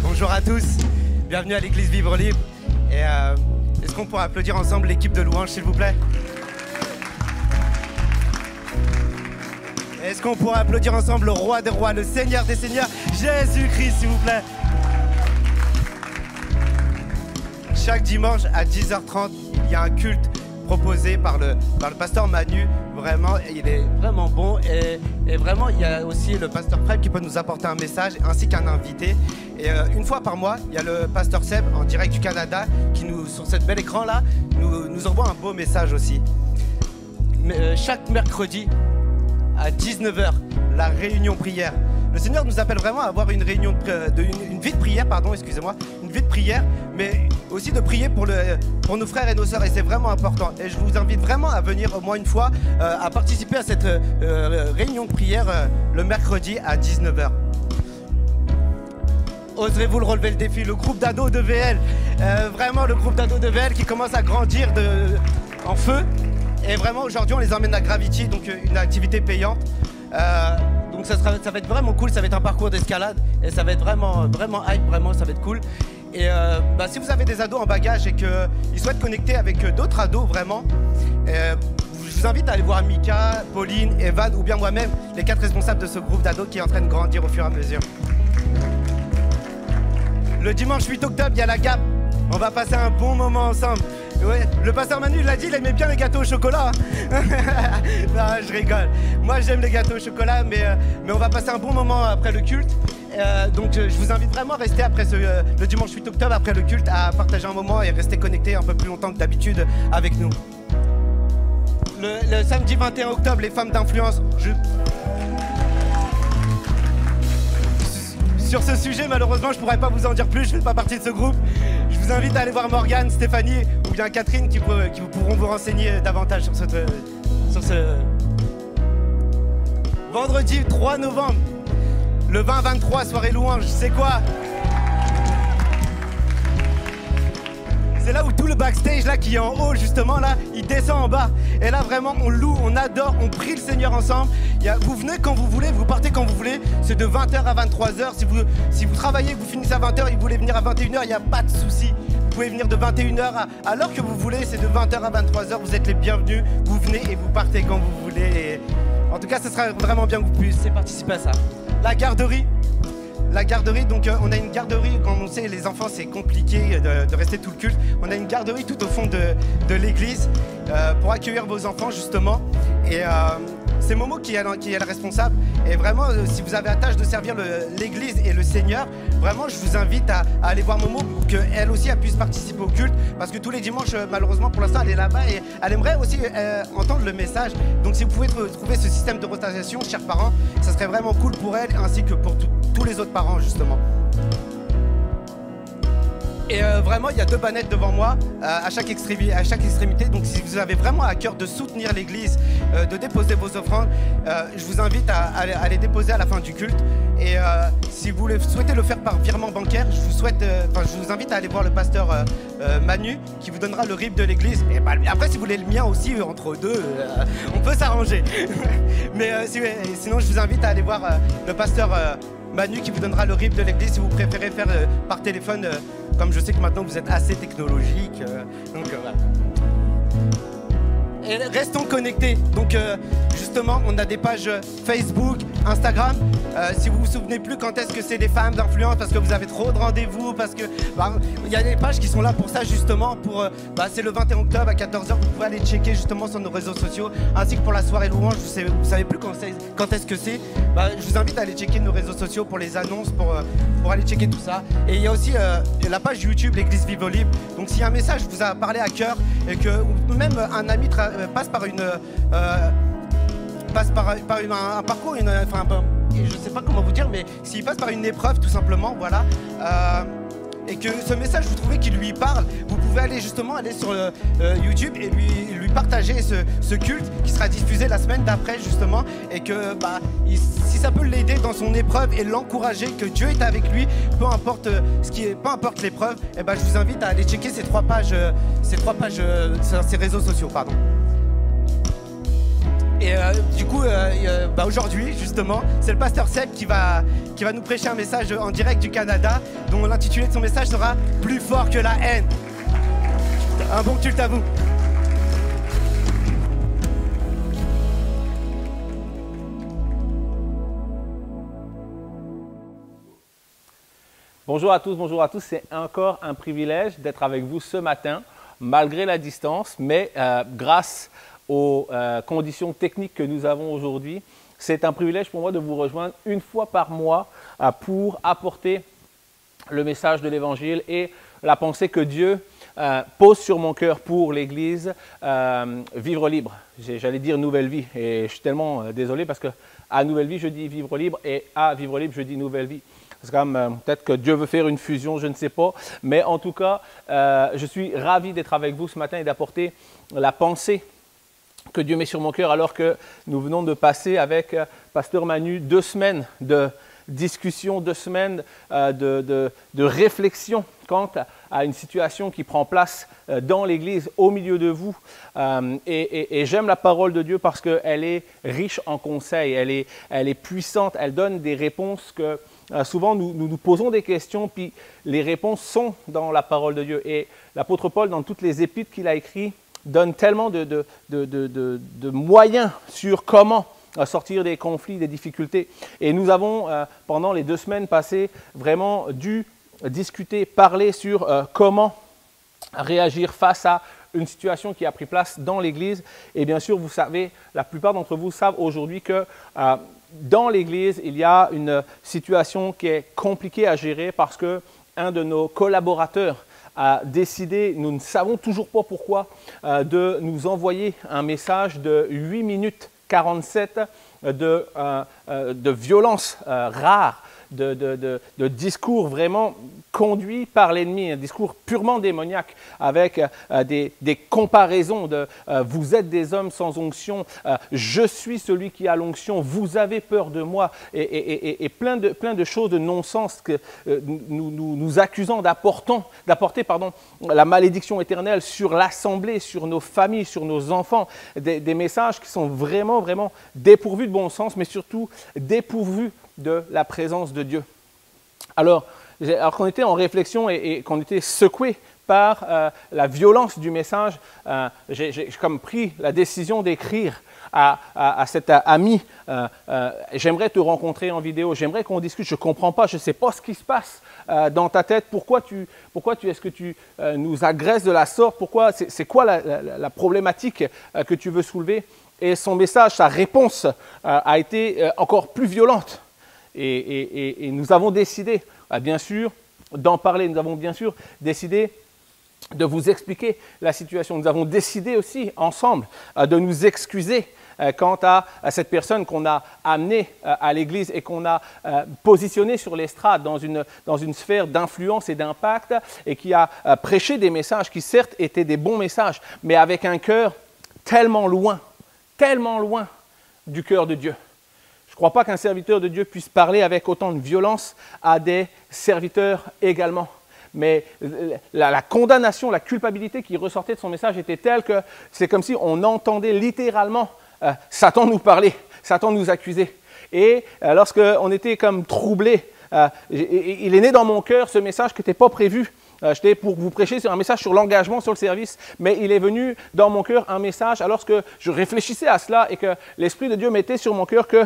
Bonjour à tous, bienvenue à l'église Vivre Libre. Et est-ce qu'on pourrait applaudir ensemble l'équipe de louange, s'il vous plaît? Est-ce qu'on pourrait applaudir ensemble le roi des rois, le seigneur des seigneurs, Jésus-Christ, s'il vous plaît? Chaque dimanche à 10h30, il y a un culte proposé par le pasteur Manu. Vraiment, il est vraiment bon. Et vraiment, il y a aussi le pasteur Fred qui peut nous apporter un message, ainsi qu'un invité. Et une fois par mois, il y a le pasteur Seb en direct du Canada qui, sur cette bel écran-là, nous envoie un beau message aussi. Chaque mercredi à 19h, la réunion prière. Le Seigneur nous appelle vraiment à avoir une réunion, une vie de prière, pardon, excusez-moi, une vie de prière, mais aussi de prier pour nos frères et nos sœurs, et c'est vraiment important. Et je vous invite vraiment à venir au moins une fois, à participer à cette réunion de prière le mercredi à 19h. Oserez-vous le relever le défi? Le groupe d'ados de VL, vraiment le groupe d'ados de VL qui commence à grandir en feu. Et vraiment aujourd'hui on les emmène à Gravity, donc une activité payante. Donc ça va être vraiment cool, ça va être un parcours d'escalade et ça va être vraiment hype, vraiment ça va être cool. Et si vous avez des ados en bagage et qu'ils souhaitent connecter avec d'autres ados vraiment, je vous invite à aller voir Mika, Pauline, Evan ou bien moi-même, les 4 responsables de ce groupe d'ados qui est en train de grandir au fur et à mesure. Le dimanche 8 octobre, il y a la Gap. On va passer un bon moment ensemble. Ouais, le pasteur Manu l'a dit, il aimait bien les gâteaux au chocolat. Non, je rigole. Moi, j'aime les gâteaux au chocolat, mais on va passer un bon moment après le culte. Donc, je vous invite vraiment à rester après le dimanche 8 octobre, après le culte, à partager un moment et rester connecté un peu plus longtemps que d'habitude avec nous. Le samedi 21 octobre, les femmes d'influence. Sur ce sujet, malheureusement, je ne pourrais pas vous en dire plus, je ne fais pas partie de ce groupe. Je vous invite à aller voir Morgane, Stéphanie ou bien Catherine qui pourront vous renseigner davantage sur ce... Vendredi 3 novembre, le 20-23, soirée louange, c'est quoi? C'est là où tout le backstage là qui est en haut justement là, il descend en bas. Et là vraiment on loue, on adore, on prie le Seigneur ensemble. Vous venez quand vous voulez, vous partez quand vous voulez. C'est de 20h à 23h. Si vous travaillez, vous finissez à 20h et vous voulez venir à 21h, il n'y a pas de souci. Vous pouvez venir de 21h à l'heure que vous voulez. C'est de 20h à 23h, vous êtes les bienvenus. Vous venez et vous partez quand vous voulez. Et en tout cas, ce sera vraiment bien que vous puissiez participer à ça. La garderie. La garderie, donc on a une garderie, quand on sait les enfants c'est compliqué de rester tout le culte. On a une garderie tout au fond de l'église pour accueillir vos enfants justement. Et c'est Momo qui est le responsable. Et vraiment, si vous avez à tâche de servir l'église et le Seigneur, vraiment je vous invite à aller voir Momo pour qu'elle aussi elle puisse participer au culte. Parce que tous les dimanches, malheureusement pour l'instant, elle est là-bas et elle aimerait aussi entendre le message. Donc si vous pouvez trouver ce système de rotation, chers parents, ça serait vraiment cool pour elle ainsi que pour tous les autres parents justement. Et vraiment, il y a 2 bannettes devant moi à chaque extrémité. Donc si vous avez vraiment à cœur de soutenir l'église, de déposer vos offrandes, je vous invite à les déposer à la fin du culte. Et si vous souhaitez le faire par virement bancaire, je vous invite à aller voir le pasteur Manu qui vous donnera le RIB de l'église. Et après, si vous voulez le mien aussi, entre deux, on peut s'arranger. Mais sinon, je vous invite à aller voir le pasteur Manu qui vous donnera le RIB de l'église si vous préférez faire par téléphone, comme je sais que maintenant vous êtes assez technologique. Donc voilà. Et restons connectés. Donc justement, on a des pages Facebook, Instagram. Si vous vous souvenez plus quand est-ce que c'est les femmes d'influence, parce que vous avez trop de rendez-vous, parce que il y a des pages qui sont là pour ça justement. C'est le 21 octobre à 14h. Vous pouvez aller checker justement sur nos réseaux sociaux, ainsi que pour la soirée louange. Vous savez plus quand est-ce que c'est. Je vous invite à aller checker nos réseaux sociaux pour les annonces, pour aller checker tout ça. Et il y a aussi la page YouTube l'Église Vive Libre. Donc s'il y a un message qui vous a parlé à cœur et que même un ami passe par un parcours, je sais pas comment vous dire, mais s'il passe par une épreuve tout simplement, voilà, et que ce message vous trouvez qu'il lui parle, vous pouvez aller sur YouTube et lui partager ce culte qui sera diffusé la semaine d'après justement, et que si ça peut l'aider dans son épreuve et l'encourager, que Dieu est avec lui, peu importe l'épreuve, je vous invite à aller checker ces 3 pages sur ces réseaux sociaux, pardon. Et du coup, aujourd'hui, justement, c'est le pasteur Seb qui va nous prêcher un message en direct du Canada, dont l'intitulé de son message sera « Plus fort que la haine ». Un bon culte à vous. Bonjour à tous, c'est encore un privilège d'être avec vous ce matin, malgré la distance, mais grâce aux conditions techniques que nous avons aujourd'hui, c'est un privilège pour moi de vous rejoindre une fois par mois pour apporter le message de l'Évangile et la pensée que Dieu pose sur mon cœur pour l'Église, vivre libre. J'allais dire nouvelle vie et je suis tellement désolé parce que à nouvelle vie je dis vivre libre et à vivre libre je dis nouvelle vie. C'est comme peut-être que Dieu veut faire une fusion, je ne sais pas. Mais en tout cas, je suis ravi d'être avec vous ce matin et d'apporter la pensée que Dieu met sur mon cœur alors que nous venons de passer avec Pasteur Manu 2 semaines de discussion, 2 semaines de réflexion quant à une situation qui prend place dans l'Église, au milieu de vous. Et j'aime la parole de Dieu parce qu'elle est riche en conseils, elle est puissante, elle donne des réponses que souvent nous posons des questions, puis les réponses sont dans la parole de Dieu. Et l'apôtre Paul, dans toutes les épîtres qu'il a écrites, donne tellement de moyens sur comment sortir des conflits, des difficultés. Et nous avons, pendant les 2 semaines passées, vraiment dû discuter, parler sur comment réagir face à une situation qui a pris place dans l'Église. Et bien sûr, vous savez, la plupart d'entre vous savent aujourd'hui que dans l'Église, il y a une situation qui est compliquée à gérer parce qu'un de nos collaborateurs a décidé, nous ne savons toujours pas pourquoi, de nous envoyer un message de 8 minutes 47 de violence rare, de discours vraiment conduits par l'ennemi, un discours purement démoniaque avec des comparaisons de vous êtes des hommes sans onction, je suis celui qui a l'onction, vous avez peur de moi et plein de choses de non-sens que nous accusons d'apporter la malédiction éternelle sur l'assemblée, sur nos familles, sur nos enfants, des messages qui sont vraiment dépourvus de bon sens mais surtout dépourvus de la présence de Dieu. Alors qu'on était en réflexion et qu'on était secoué par la violence du message, j'ai comme pris la décision d'écrire à cet ami, j'aimerais te rencontrer en vidéo, j'aimerais qu'on discute, je ne comprends pas, je ne sais pas ce qui se passe dans ta tête, pourquoi est-ce que tu nous agresses de la sorte, c'est quoi la problématique que tu veux soulever? Et son message, sa réponse a été encore plus violente. Et nous avons décidé, bien sûr, d'en parler. Nous avons bien sûr décidé de vous expliquer la situation. Nous avons décidé aussi, ensemble, de nous excuser quant à cette personne qu'on a amenée à l'Église et qu'on a positionnée sur l'estrade dans une sphère d'influence et d'impact et qui a prêché des messages qui, certes, étaient des bons messages, mais avec un cœur tellement loin du cœur de Dieu. Je ne crois pas qu'un serviteur de Dieu puisse parler avec autant de violence à des serviteurs également. Mais la condamnation, la culpabilité qui ressortait de son message était telle que c'est comme si on entendait littéralement Satan nous parler, Satan nous accuser. Et lorsqu'on était comme troublés, il est né dans mon cœur ce message qui n'était pas prévu. J'étais pour vous prêcher sur un message sur l'engagement sur le service, mais il est venu dans mon cœur un message alors que je réfléchissais à cela et que l'Esprit de Dieu mettait sur mon cœur que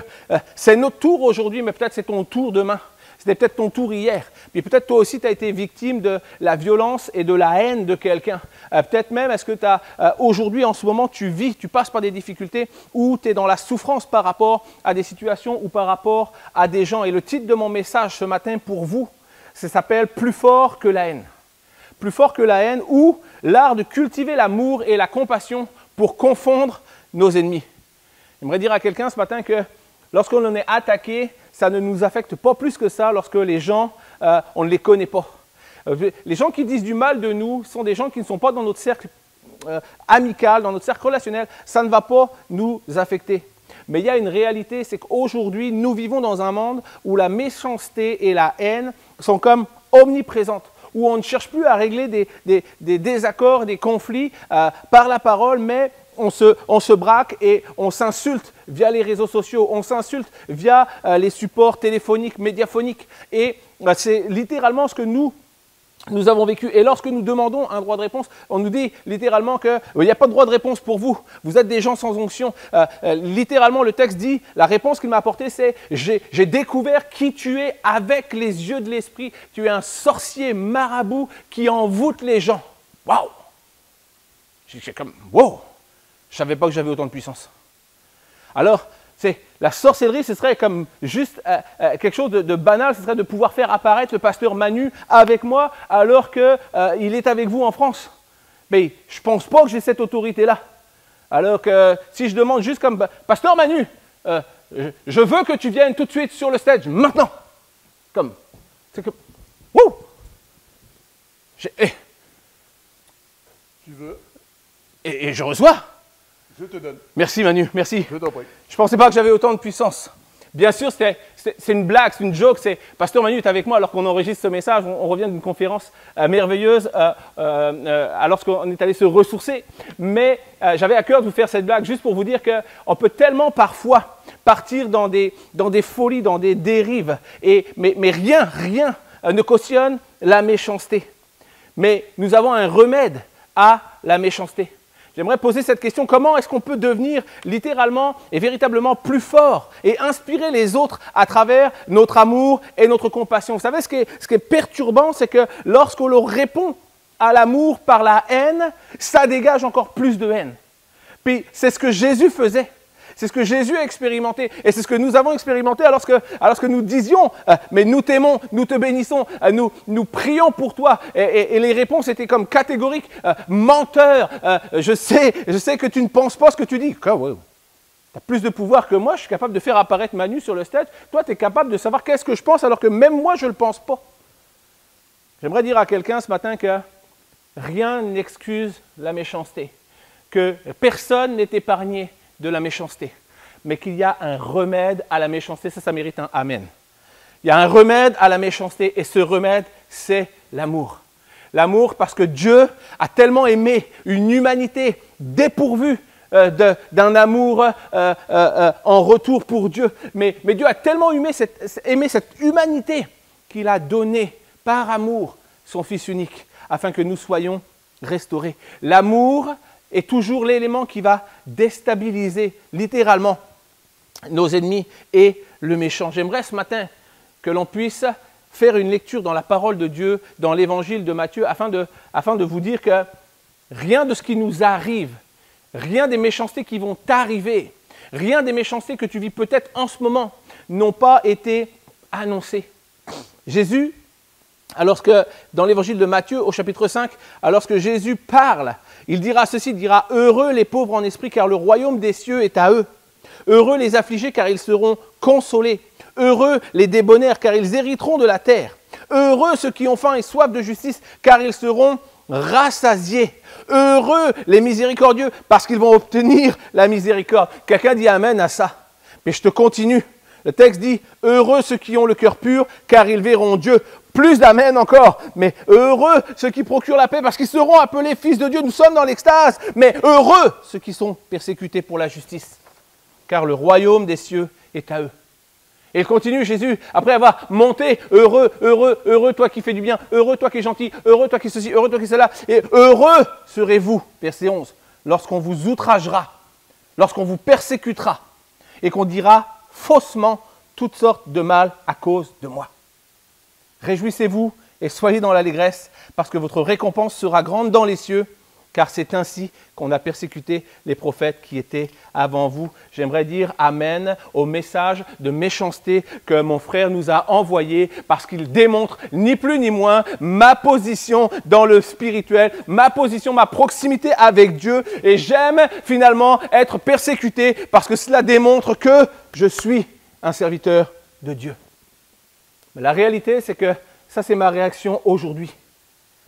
c'est notre tour aujourd'hui, mais peut-être c'est ton tour demain. C'était peut-être ton tour hier. Puis peut-être toi aussi tu as été victime de la violence et de la haine de quelqu'un. Peut-être même est-ce que tu as aujourd'hui en ce moment tu passes par des difficultés ou tu es dans la souffrance par rapport à des situations ou par rapport à des gens. Et le titre de mon message ce matin pour vous, ça s'appelle « Plus fort que la haine ». Plus fort que la haine ou l'art de cultiver l'amour et la compassion pour confondre nos ennemis. J'aimerais dire à quelqu'un ce matin que lorsqu'on en est attaqué, ça ne nous affecte pas plus que ça lorsque les gens, on ne les connaît pas. Les gens qui disent du mal de nous sont des gens qui ne sont pas dans notre cercle amical, dans notre cercle relationnel. Ça ne va pas nous affecter. Mais il y a une réalité, c'est qu'aujourd'hui, nous vivons dans un monde où la méchanceté et la haine sont comme omniprésentes, où on ne cherche plus à régler des désaccords, des conflits par la parole, mais on se braque et on s'insulte via les réseaux sociaux, on s'insulte via les supports téléphoniques, médiaphoniques. Et c'est littéralement ce que nous nous avons vécu. Et lorsque nous demandons un droit de réponse, on nous dit littéralement qu'il n'y a pas de droit de réponse pour vous. Vous êtes des gens sans onction. Littéralement, le texte dit, la réponse qu'il m'a apportée, c'est « J'ai découvert qui tu es avec les yeux de l'esprit. Tu es un sorcier marabout qui envoûte les gens. » Waouh! J'ai comme « Wow! » Je ne savais pas que j'avais autant de puissance. Alors, la sorcellerie, ce serait comme juste quelque chose de banal, ce serait de pouvoir faire apparaître le pasteur Manu avec moi alors qu'il est avec vous en France. Mais je ne pense pas que j'ai cette autorité-là. Alors que si je demande juste comme pasteur Manu, je veux que tu viennes tout de suite sur le stage, maintenant. C'est que, wouh! Tu veux? Et je reçois. Je te donne. Merci Manu, merci. Je t'en prie. Je ne pensais pas que j'avais autant de puissance. Bien sûr, c'est une blague, c'est une joke. Pasteur Manu est avec moi alors qu'on enregistre ce message. On revient d'une conférence merveilleuse alors qu'on est allé se ressourcer. Mais j'avais à cœur de vous faire cette blague juste pour vous dire qu'on peut tellement parfois partir dans des folies, dans des dérives. Mais rien ne cautionne la méchanceté. Mais nous avons un remède à la méchanceté. J'aimerais poser cette question, comment est-ce qu'on peut devenir littéralement et véritablement plus fort et inspirer les autres à travers notre amour et notre compassion? Vous savez, ce qui est perturbant, c'est que lorsqu'on leur répond à l'amour par la haine, ça dégage encore plus de haine. Puis c'est ce que Jésus faisait. C'est ce que Jésus a expérimenté et c'est ce que nous avons expérimenté alors que nous disions « mais nous t'aimons, nous te bénissons, nous prions pour toi ». Et les réponses étaient comme catégoriques « menteur, je sais que tu ne penses pas ce que tu dis ». Tu as plus de pouvoir que moi, je suis capable de faire apparaître Manu sur le stage. Toi, tu es capable de savoir qu'est-ce que je pense alors que même moi, je ne le pense pas. J'aimerais dire à quelqu'un ce matin que rien n'excuse la méchanceté, que personne n'est épargné de la méchanceté, mais qu'il y a un remède à la méchanceté, ça mérite un amen. Il y a un remède à la méchanceté et ce remède, c'est l'amour. L'amour parce que Dieu a tellement aimé une humanité dépourvue d'un amour en retour pour Dieu. Mais Dieu a tellement aimé cette humanité qu'il a donné par amour son Fils unique afin que nous soyons restaurés. L'amour est toujours l'élément qui va déstabiliser littéralement nos ennemis et le méchant. J'aimerais ce matin que l'on puisse faire une lecture dans la parole de Dieu, dans l'évangile de Matthieu, afin de vous dire que rien de ce qui nous arrive, rien des méchancetés qui vont t'arriver, rien des méchancetés que tu vis peut-être en ce moment n'ont pas été annoncées. Jésus, alors que dans l'évangile de Matthieu au chapitre 5, alors que Jésus parle, il dira ceci, il dira « Heureux les pauvres en esprit, car le royaume des cieux est à eux. Heureux les affligés, car ils seront consolés. Heureux les débonnaires, car ils hériteront de la terre. Heureux ceux qui ont faim et soif de justice, car ils seront rassasiés. Heureux les miséricordieux, parce qu'ils vont obtenir la miséricorde. » Quelqu'un dit amen à ça. Mais je te continue. Le texte dit « Heureux ceux qui ont le cœur pur, car ils verront Dieu. » Plus d'amen encore, mais heureux ceux qui procurent la paix parce qu'ils seront appelés fils de Dieu. Nous sommes dans l'extase, mais heureux ceux qui sont persécutés pour la justice, car le royaume des cieux est à eux. Et il continue, Jésus, après avoir monté, heureux, heureux, heureux toi qui fais du bien, heureux toi qui es gentil, heureux toi qui ceci, heureux toi qui cela, et heureux serez-vous, verset 11, lorsqu'on vous outragera, lorsqu'on vous persécutera, et qu'on dira faussement toutes sortes de mal à cause de moi. Réjouissez-vous et soyez dans l'allégresse, parce que votre récompense sera grande dans les cieux, car c'est ainsi qu'on a persécuté les prophètes qui étaient avant vous. J'aimerais dire amen au message de méchanceté que mon frère nous a envoyé, parce qu'il démontre ni plus ni moins ma position dans le spirituel, ma position, ma proximité avec Dieu, et j'aime finalement être persécuté parce que cela démontre que je suis un serviteur de Dieu. Mais la réalité, c'est que ça, c'est ma réaction aujourd'hui.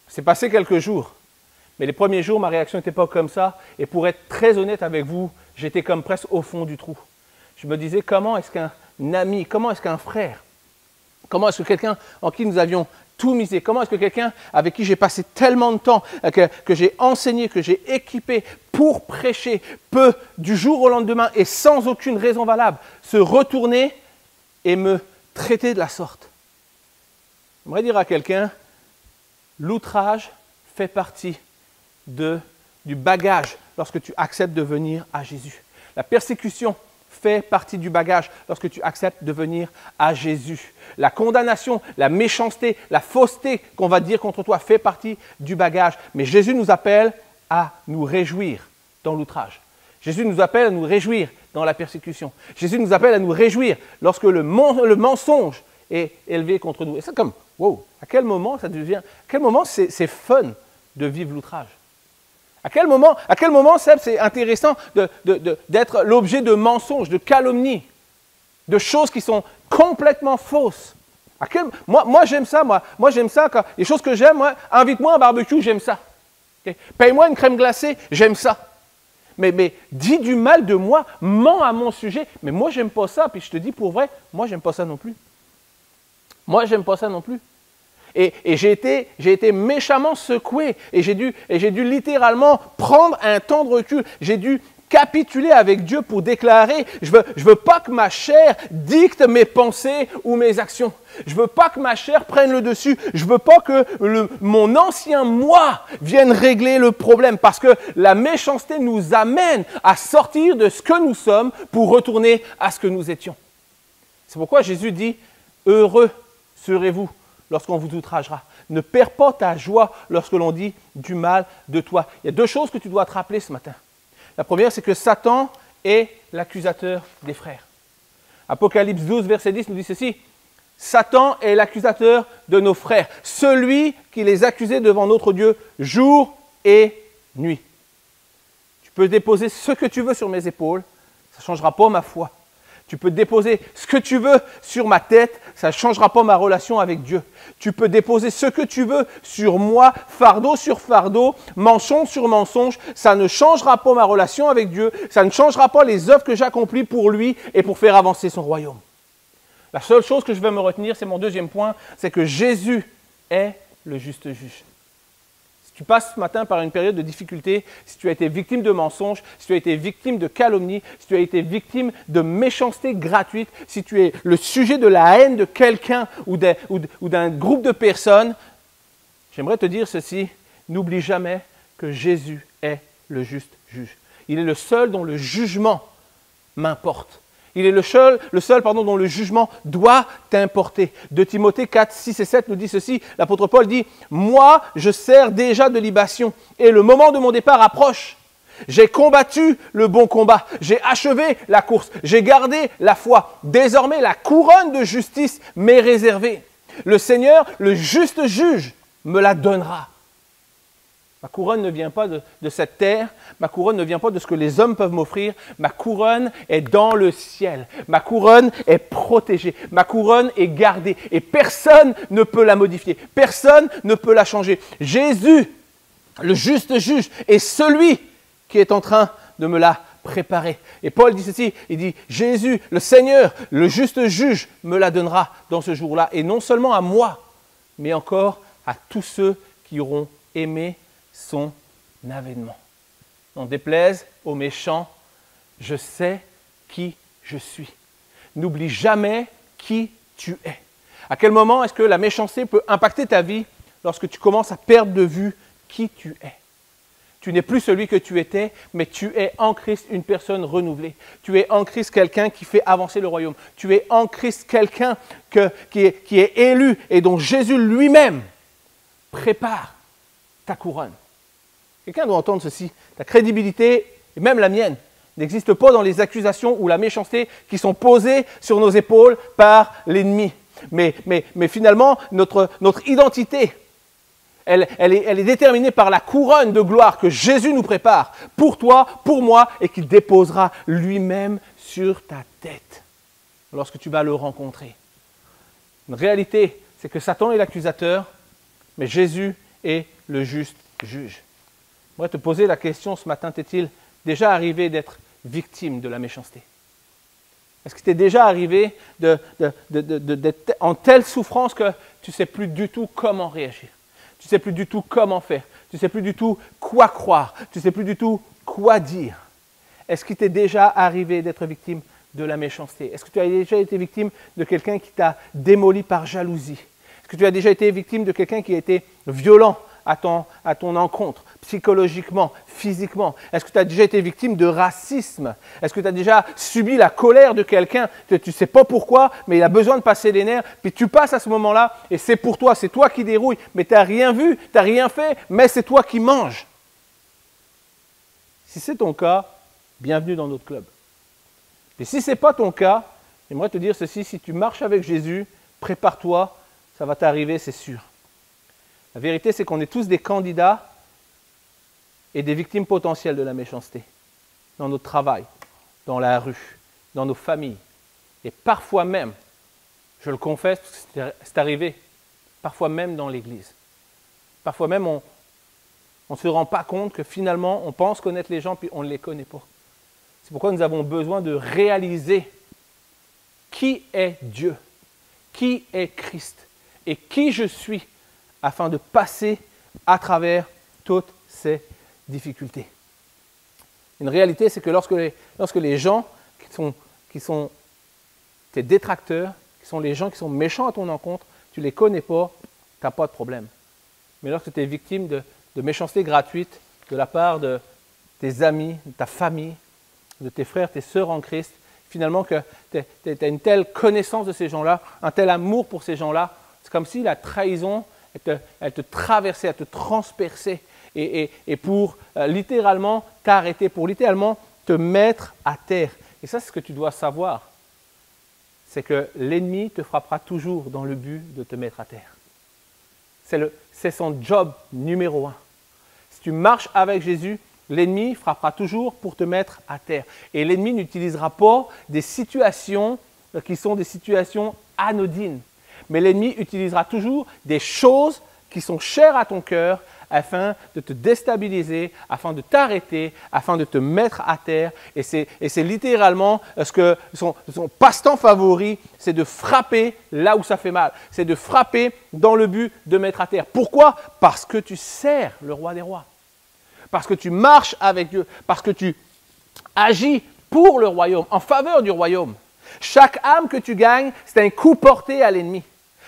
C'est passé quelques jours. Mais les premiers jours, ma réaction n'était pas comme ça. Et pour être très honnête avec vous, j'étais comme presque au fond du trou. Je me disais, comment est-ce qu'un ami, comment est-ce qu'un frère, comment est-ce que quelqu'un en qui nous avions tout misé, comment est-ce que quelqu'un avec qui j'ai passé tellement de temps, que j'ai enseigné, que j'ai équipé pour prêcher, peut du jour au lendemain et sans aucune raison valable se retourner et me traiter de la sorte. J'aimerais dire à quelqu'un, L'outrage fait partie du bagage lorsque tu acceptes de venir à Jésus. La persécution fait partie du bagage lorsque tu acceptes de venir à Jésus. La condamnation, la méchanceté, la fausseté qu'on va dire contre toi fait partie du bagage. Mais Jésus nous appelle à nous réjouir dans l'outrage. Jésus nous appelle à nous réjouir dans la persécution. Jésus nous appelle à nous réjouir lorsque le mensonge est élevé contre nous. Et c'est comme, wow, à quel moment ça devient, à quel moment c'est fun de vivre l'outrage? À quel moment c'est intéressant d'être l'objet de mensonges, de calomnies, de choses qui sont complètement fausses? Moi j'aime ça, moi j'aime ça. Quand, les choses que j'aime, moi, invite-moi à un barbecue, j'aime ça. Okay? Paye-moi une crème glacée, j'aime ça. Mais dis du mal de moi, mens à mon sujet, mais moi j'aime pas ça. Puis je te dis pour vrai, moi j'aime pas ça non plus. Moi j'aime pas ça non plus. Et j'ai été méchamment secoué et j'ai dû littéralement prendre un temps de recul. J'ai dû capituler avec Dieu pour déclarer, je veux pas que ma chair dicte mes pensées ou mes actions. Je veux pas que ma chair prenne le dessus. Je veux pas que mon ancien moi vienne régler le problème parce que la méchanceté nous amène à sortir de ce que nous sommes pour retourner à ce que nous étions. C'est pourquoi Jésus dit, heureux serez-vous lorsqu'on vous outragera. Ne perds pas ta joie lorsque l'on dit du mal de toi. Il y a deux choses que tu dois te rappeler ce matin. La première, c'est que Satan est l'accusateur des frères. Apocalypse 12, verset 10 nous dit ceci. Satan est l'accusateur de nos frères, celui qui les accusait devant notre Dieu jour et nuit. Tu peux déposer ce que tu veux sur mes épaules, ça ne changera pas ma foi. Tu peux déposer ce que tu veux sur ma tête, ça ne changera pas ma relation avec Dieu. Tu peux déposer ce que tu veux sur moi, fardeau sur fardeau, mensonge sur mensonge, ça ne changera pas ma relation avec Dieu, ça ne changera pas les œuvres que j'accomplis pour lui et pour faire avancer son royaume. La seule chose que je vais me retenir, c'est mon deuxième point, c'est que Jésus est le juste juge. Si tu passes ce matin par une période de difficulté, si tu as été victime de mensonges, si tu as été victime de calomnies, si tu as été victime de méchanceté gratuite, si tu es le sujet de la haine de quelqu'un ou d'un groupe de personnes, j'aimerais te dire ceci, n'oublie jamais que Jésus est le juste juge. Il est le seul dont le jugement m'importe. Il est le seul dont le jugement doit t'importer. 2 Timothée 4, 6 et 7 nous dit ceci. L'apôtre Paul dit « Moi, je sers déjà de libation et le moment de mon départ approche. J'ai combattu le bon combat, j'ai achevé la course, j'ai gardé la foi. Désormais, la couronne de justice m'est réservée. Le Seigneur, le juste juge, me la donnera. » Ma couronne ne vient pas de cette terre, ma couronne ne vient pas de ce que les hommes peuvent m'offrir, ma couronne est dans le ciel, ma couronne est protégée, ma couronne est gardée et personne ne peut la modifier, personne ne peut la changer. Jésus, le juste juge, est celui qui est en train de me la préparer. Et Paul dit ceci, il dit « Jésus, le Seigneur, le juste juge, me la donnera dans ce jour-là, et non seulement à moi, mais encore à tous ceux qui auront aimé son avènement. N'en déplaise aux méchants, je sais qui je suis. N'oublie jamais qui tu es. À quel moment est-ce que la méchanceté peut impacter ta vie lorsque tu commences à perdre de vue qui tu es? Tu n'es plus celui que tu étais, mais tu es en Christ une personne renouvelée. Tu es en Christ quelqu'un qui fait avancer le royaume. Tu es en Christ quelqu'un qui est élu et dont Jésus lui-même prépare ta couronne. Quelqu'un doit entendre ceci. Ta crédibilité, et même la mienne, n'existe pas dans les accusations ou la méchanceté qui sont posées sur nos épaules par l'ennemi. Mais finalement, notre identité, elle est déterminée par la couronne de gloire que Jésus nous prépare pour toi, pour moi, et qu'il déposera lui-même sur ta tête lorsque tu vas le rencontrer. Une réalité, c'est que Satan est l'accusateur, mais Jésus est le juste juge. Je voudrais te poser la question ce matin, t'est-il déjà arrivé d'être victime de la méchanceté? Est-ce qu'il t'est déjà arrivé d'être en telle souffrance que tu ne sais plus du tout comment réagir? Tu ne sais plus du tout comment faire? Tu ne sais plus du tout quoi croire? Tu ne sais plus du tout quoi dire? Est-ce qu'il t'est déjà arrivé d'être victime de la méchanceté? Est-ce que tu as déjà été victime de quelqu'un qui t'a démoli par jalousie? Est-ce Est-ce que tu as déjà été victime de quelqu'un qui a été violent à ton encontre, psychologiquement, physiquement? Est-ce que tu as déjà été victime de racisme? Est-ce que tu as déjà subi la colère de quelqu'un? Tu ne sais pas pourquoi, mais il a besoin de passer les nerfs, puis tu passes à ce moment-là, et c'est pour toi, c'est toi qui dérouille, mais tu n'as rien vu, tu n'as rien fait, mais c'est toi qui manges. Si c'est ton cas, bienvenue dans notre club. Et si ce n'est pas ton cas, j'aimerais te dire ceci, si tu marches avec Jésus, prépare-toi, ça va t'arriver, c'est sûr. La vérité, c'est qu'on est tous des candidats et des victimes potentielles de la méchanceté, dans notre travail, dans la rue, dans nos familles. Et parfois même, je le confesse, parce que c'est arrivé, parfois même dans l'Église. Parfois même, on ne se rend pas compte que finalement, on pense connaître les gens, puis on ne les connaît pas. C'est pourquoi nous avons besoin de réaliser qui est Dieu, qui est Christ et qui je suis, afin de passer à travers toutes ces difficultés. Une réalité, c'est que lorsque les gens qui sont tes détracteurs, qui sont les gens qui sont méchants à ton encontre, tu ne les connais pas, tu n'as pas de problème. Mais lorsque tu es victime de méchanceté gratuite de la part de tes amis, de ta famille, de tes frères, tes sœurs en Christ, finalement que tu as une telle connaissance de ces gens-là, un tel amour pour ces gens-là, c'est comme si la trahison, elle te traversait, elle te transperçait, et pour littéralement t'arrêter, pour littéralement te mettre à terre. Et ça, c'est ce que tu dois savoir, c'est que l'ennemi te frappera toujours dans le but de te mettre à terre. C'est son job numéro 1. Si tu marches avec Jésus, l'ennemi frappera toujours pour te mettre à terre. Et l'ennemi n'utilisera pas des situations qui sont des situations anodines. Mais l'ennemi utilisera toujours des choses qui sont chères à ton cœur afin de te déstabiliser, afin de t'arrêter, afin de te mettre à terre. Et c'est littéralement ce que son passe-temps favori, c'est de frapper là où ça fait mal. C'est de frapper dans le but de mettre à terre. Pourquoi? Parce que tu sers le roi des rois. Parce que tu marches avec Dieu. Parce que tu agis pour le royaume, en faveur du royaume. Chaque âme que tu gagnes, c'est un coup porté à l'ennemi.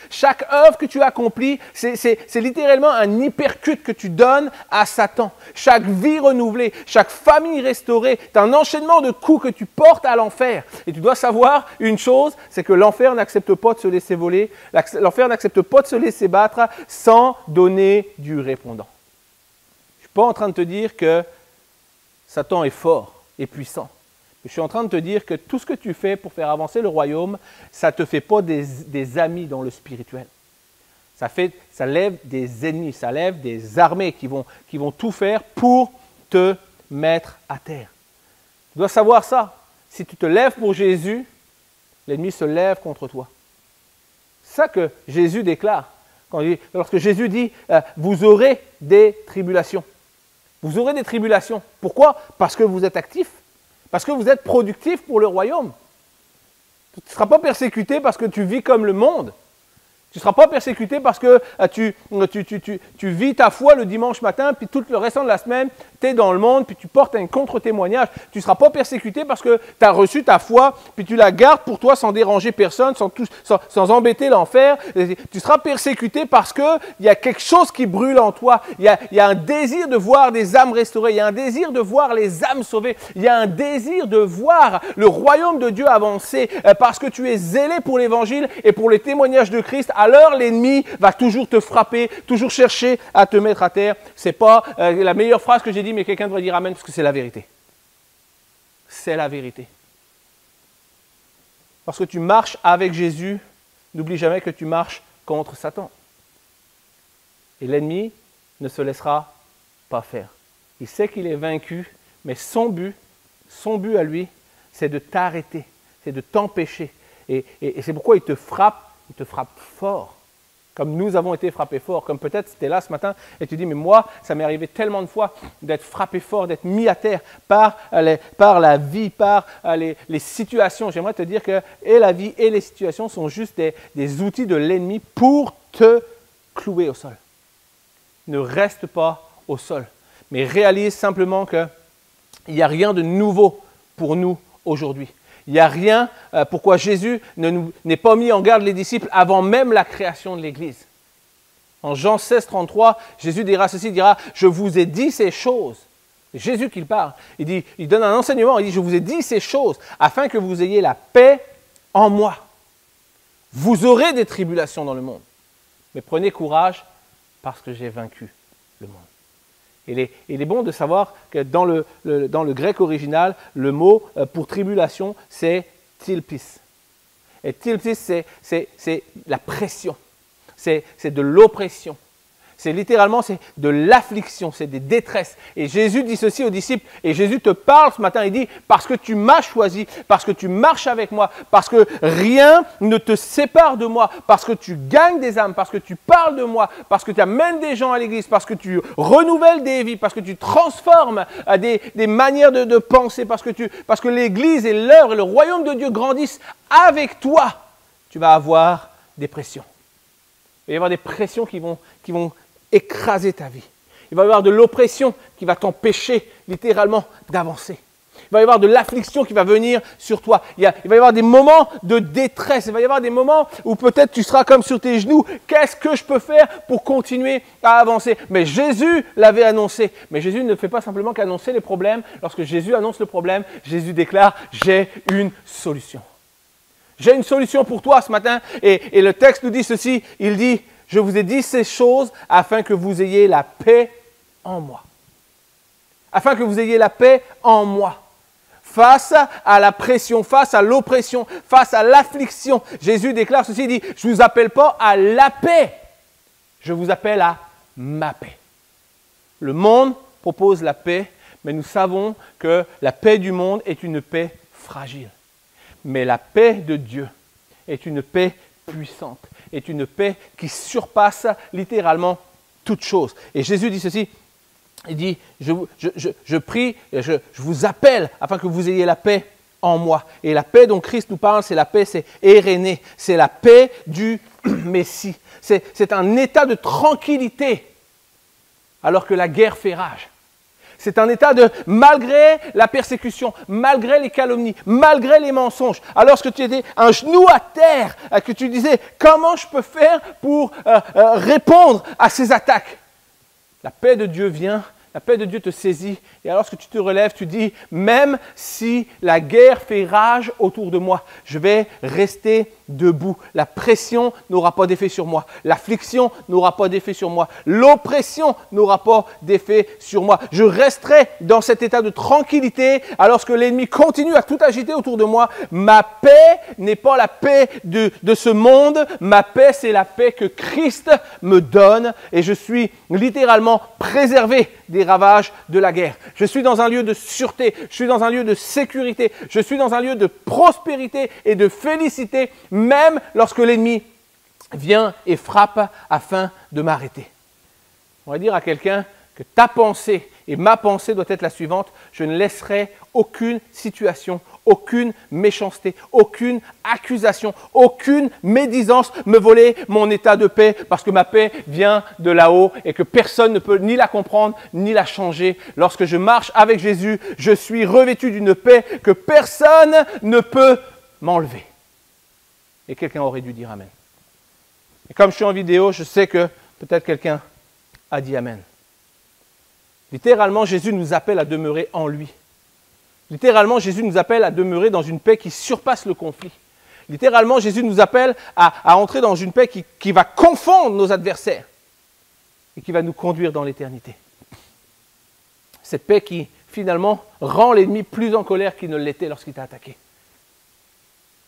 Chaque œuvre que tu accomplis, c'est littéralement un hypercute que tu donnes à Satan. Chaque vie renouvelée, chaque famille restaurée, c'est un enchaînement de coups que tu portes à l'enfer. Et tu dois savoir une chose, c'est que l'enfer n'accepte pas de se laisser voler, l'enfer n'accepte pas de se laisser battre sans donner du répondant. Je ne suis pas en train de te dire que Satan est fort et puissant. Je suis en train de te dire que tout ce que tu fais pour faire avancer le royaume, ça ne te fait pas des amis dans le spirituel. Ça lève des ennemis, ça lève des armées qui vont tout faire pour te mettre à terre. Tu dois savoir ça. Si tu te lèves pour Jésus, l'ennemi se lève contre toi. C'est ça que Jésus déclare. Lorsque Jésus dit « vous aurez des tribulations ». Vous aurez des tribulations. Pourquoi? Parce que vous êtes actif. Parce que vous êtes productif pour le royaume. Tu ne seras pas persécuté parce que tu vis comme le monde. Tu ne seras pas persécuté parce que tu vis ta foi le dimanche matin, puis tout le restant de la semaine, tu es dans le monde, puis tu portes un contre-témoignage. Tu ne seras pas persécuté parce que tu as reçu ta foi, puis tu la gardes pour toi sans déranger personne, sans embêter l'enfer. Tu seras persécuté parce qu'il y a quelque chose qui brûle en toi. Il y a un désir de voir des âmes restaurées. Il y a un désir de voir les âmes sauvées. Il y a un désir de voir le royaume de Dieu avancer parce que tu es zélé pour l'évangile et pour les témoignages de Christ. Alors l'ennemi va toujours te frapper, toujours chercher à te mettre à terre. Ce n'est pas la meilleure phrase que j'ai dit, mais quelqu'un devrait dire amen parce que c'est la vérité. C'est la vérité. Lorsque tu marches avec Jésus, n'oublie jamais que tu marches contre Satan. Et l'ennemi ne se laissera pas faire. Il sait qu'il est vaincu, mais son but à lui, c'est de t'arrêter, c'est de t'empêcher. Et c'est pourquoi il te frappe fort, comme nous avons été frappés fort, comme peut-être c'était là ce matin et tu dis, mais moi, ça m'est arrivé tellement de fois d'être frappé fort, d'être mis à terre par la vie, par les situations. J'aimerais te dire que et la vie et les situations sont juste des outils de l'ennemi pour te clouer au sol. Ne reste pas au sol, mais réalise simplement qu'il n'y a rien de nouveau pour nous aujourd'hui. Il n'y a rien pourquoi Jésus n'est pas mis en garde les disciples avant même la création de l'Église. En Jean 16, 33, Jésus dira ceci, il dira « Je vous ai dit ces choses ». C'est Jésus qui parle. Il donne un enseignement, il dit « Je vous ai dit ces choses afin que vous ayez la paix en moi. Vous aurez des tribulations dans le monde, mais prenez courage parce que j'ai vaincu le monde. » Il est bon de savoir que dans le grec original, le mot pour tribulation, c'est « tilpis ». Et tilpis, c'est la pression. C'est de l'oppression. C'est littéralement de l'affliction, c'est des détresses. Et Jésus dit ceci aux disciples, et Jésus te parle ce matin, il dit, parce que tu m'as choisi, parce que tu marches avec moi, parce que rien ne te sépare de moi, parce que tu gagnes des âmes, parce que tu parles de moi, parce que tu amènes des gens à l'église, parce que tu renouvelles des vies, parce que tu transformes des manières de penser, parce que l'église et l'œuvre et le royaume de Dieu grandissent avec toi, tu vas avoir des pressions. Il va y avoir des pressions qui vont écraser ta vie. Il va y avoir de l'oppression qui va t'empêcher littéralement d'avancer. Il va y avoir de l'affliction qui va venir sur toi. Il va y avoir des moments de détresse. Il va y avoir des moments où peut-être tu seras comme sur tes genoux. Qu'est-ce que je peux faire pour continuer à avancer? Mais Jésus l'avait annoncé. Mais Jésus ne fait pas simplement qu'annoncer les problèmes. Lorsque Jésus annonce le problème, Jésus déclare « J'ai une solution ». J'ai une solution pour toi ce matin. Et le texte nous dit ceci, il dit « Je vous ai dit ces choses afin que vous ayez la paix en moi. » Afin que vous ayez la paix en moi. Face à la pression, face à l'oppression, face à l'affliction. Jésus déclare ceci, il dit « Je ne vous appelle pas à la paix, je vous appelle à ma paix. » Le monde propose la paix, mais nous savons que la paix du monde est une paix fragile. Mais la paix de Dieu est une paix puissante, est une paix qui surpasse littéralement toute chose. Et Jésus dit ceci, il dit, je prie, je vous appelle afin que vous ayez la paix en moi. Et la paix dont Christ nous parle, c'est la paix, c'est Érénée, c'est la paix du Messie. C'est un état de tranquillité alors que la guerre fait rage. C'est un état de, malgré la persécution, malgré les calomnies, malgré les mensonges, alors que tu étais un genou à terre, que tu disais, comment je peux faire pour répondre à ces attaques? La paix de Dieu vient, la paix de Dieu te saisit, et alors que tu te relèves, tu dis, même si la guerre fait rage autour de moi, je vais rester debout. La pression n'aura pas d'effet sur moi. L'affliction n'aura pas d'effet sur moi. L'oppression n'aura pas d'effet sur moi. Je resterai dans cet état de tranquillité alors que l'ennemi continue à tout agiter autour de moi. Ma paix n'est pas la paix de ce monde. Ma paix, c'est la paix que Christ me donne et je suis littéralement préservé des ravages de la guerre. Je suis dans un lieu de sûreté, je suis dans un lieu de sécurité, je suis dans un lieu de prospérité et de félicité, même lorsque l'ennemi vient et frappe afin de m'arrêter. On va dire à quelqu'un que ta pensée et ma pensée doit être la suivante, je ne laisserai aucune situation, aucune méchanceté, aucune accusation, aucune médisance me voler mon état de paix parce que ma paix vient de là-haut et que personne ne peut ni la comprendre ni la changer. Lorsque je marche avec Jésus, je suis revêtu d'une paix que personne ne peut m'enlever. Et quelqu'un aurait dû dire Amen. Et comme je suis en vidéo, je sais que peut-être quelqu'un a dit Amen. Littéralement, Jésus nous appelle à demeurer en lui. Littéralement, Jésus nous appelle à demeurer dans une paix qui surpasse le conflit. Littéralement, Jésus nous appelle à entrer dans une paix qui va confondre nos adversaires et qui va nous conduire dans l'éternité. Cette paix qui, finalement, rend l'ennemi plus en colère qu'il ne l'était lorsqu'il t'a attaqué.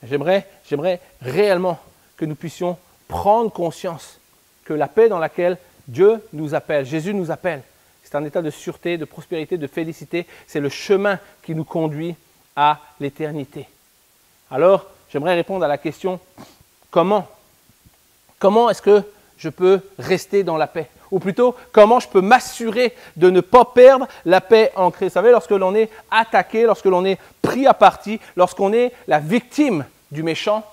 J'aimerais réellement que nous puissions prendre conscience que la paix dans laquelle Dieu nous appelle, Jésus nous appelle, c'est un état de sûreté, de prospérité, de félicité. C'est le chemin qui nous conduit à l'éternité. Alors, j'aimerais répondre à la question, comment est-ce que je peux rester dans la paix? Ou plutôt, comment je peux m'assurer de ne pas perdre la paix ancrée? Vous savez, lorsque l'on est attaqué, lorsque l'on est pris à partie, lorsqu'on est la victime du méchant,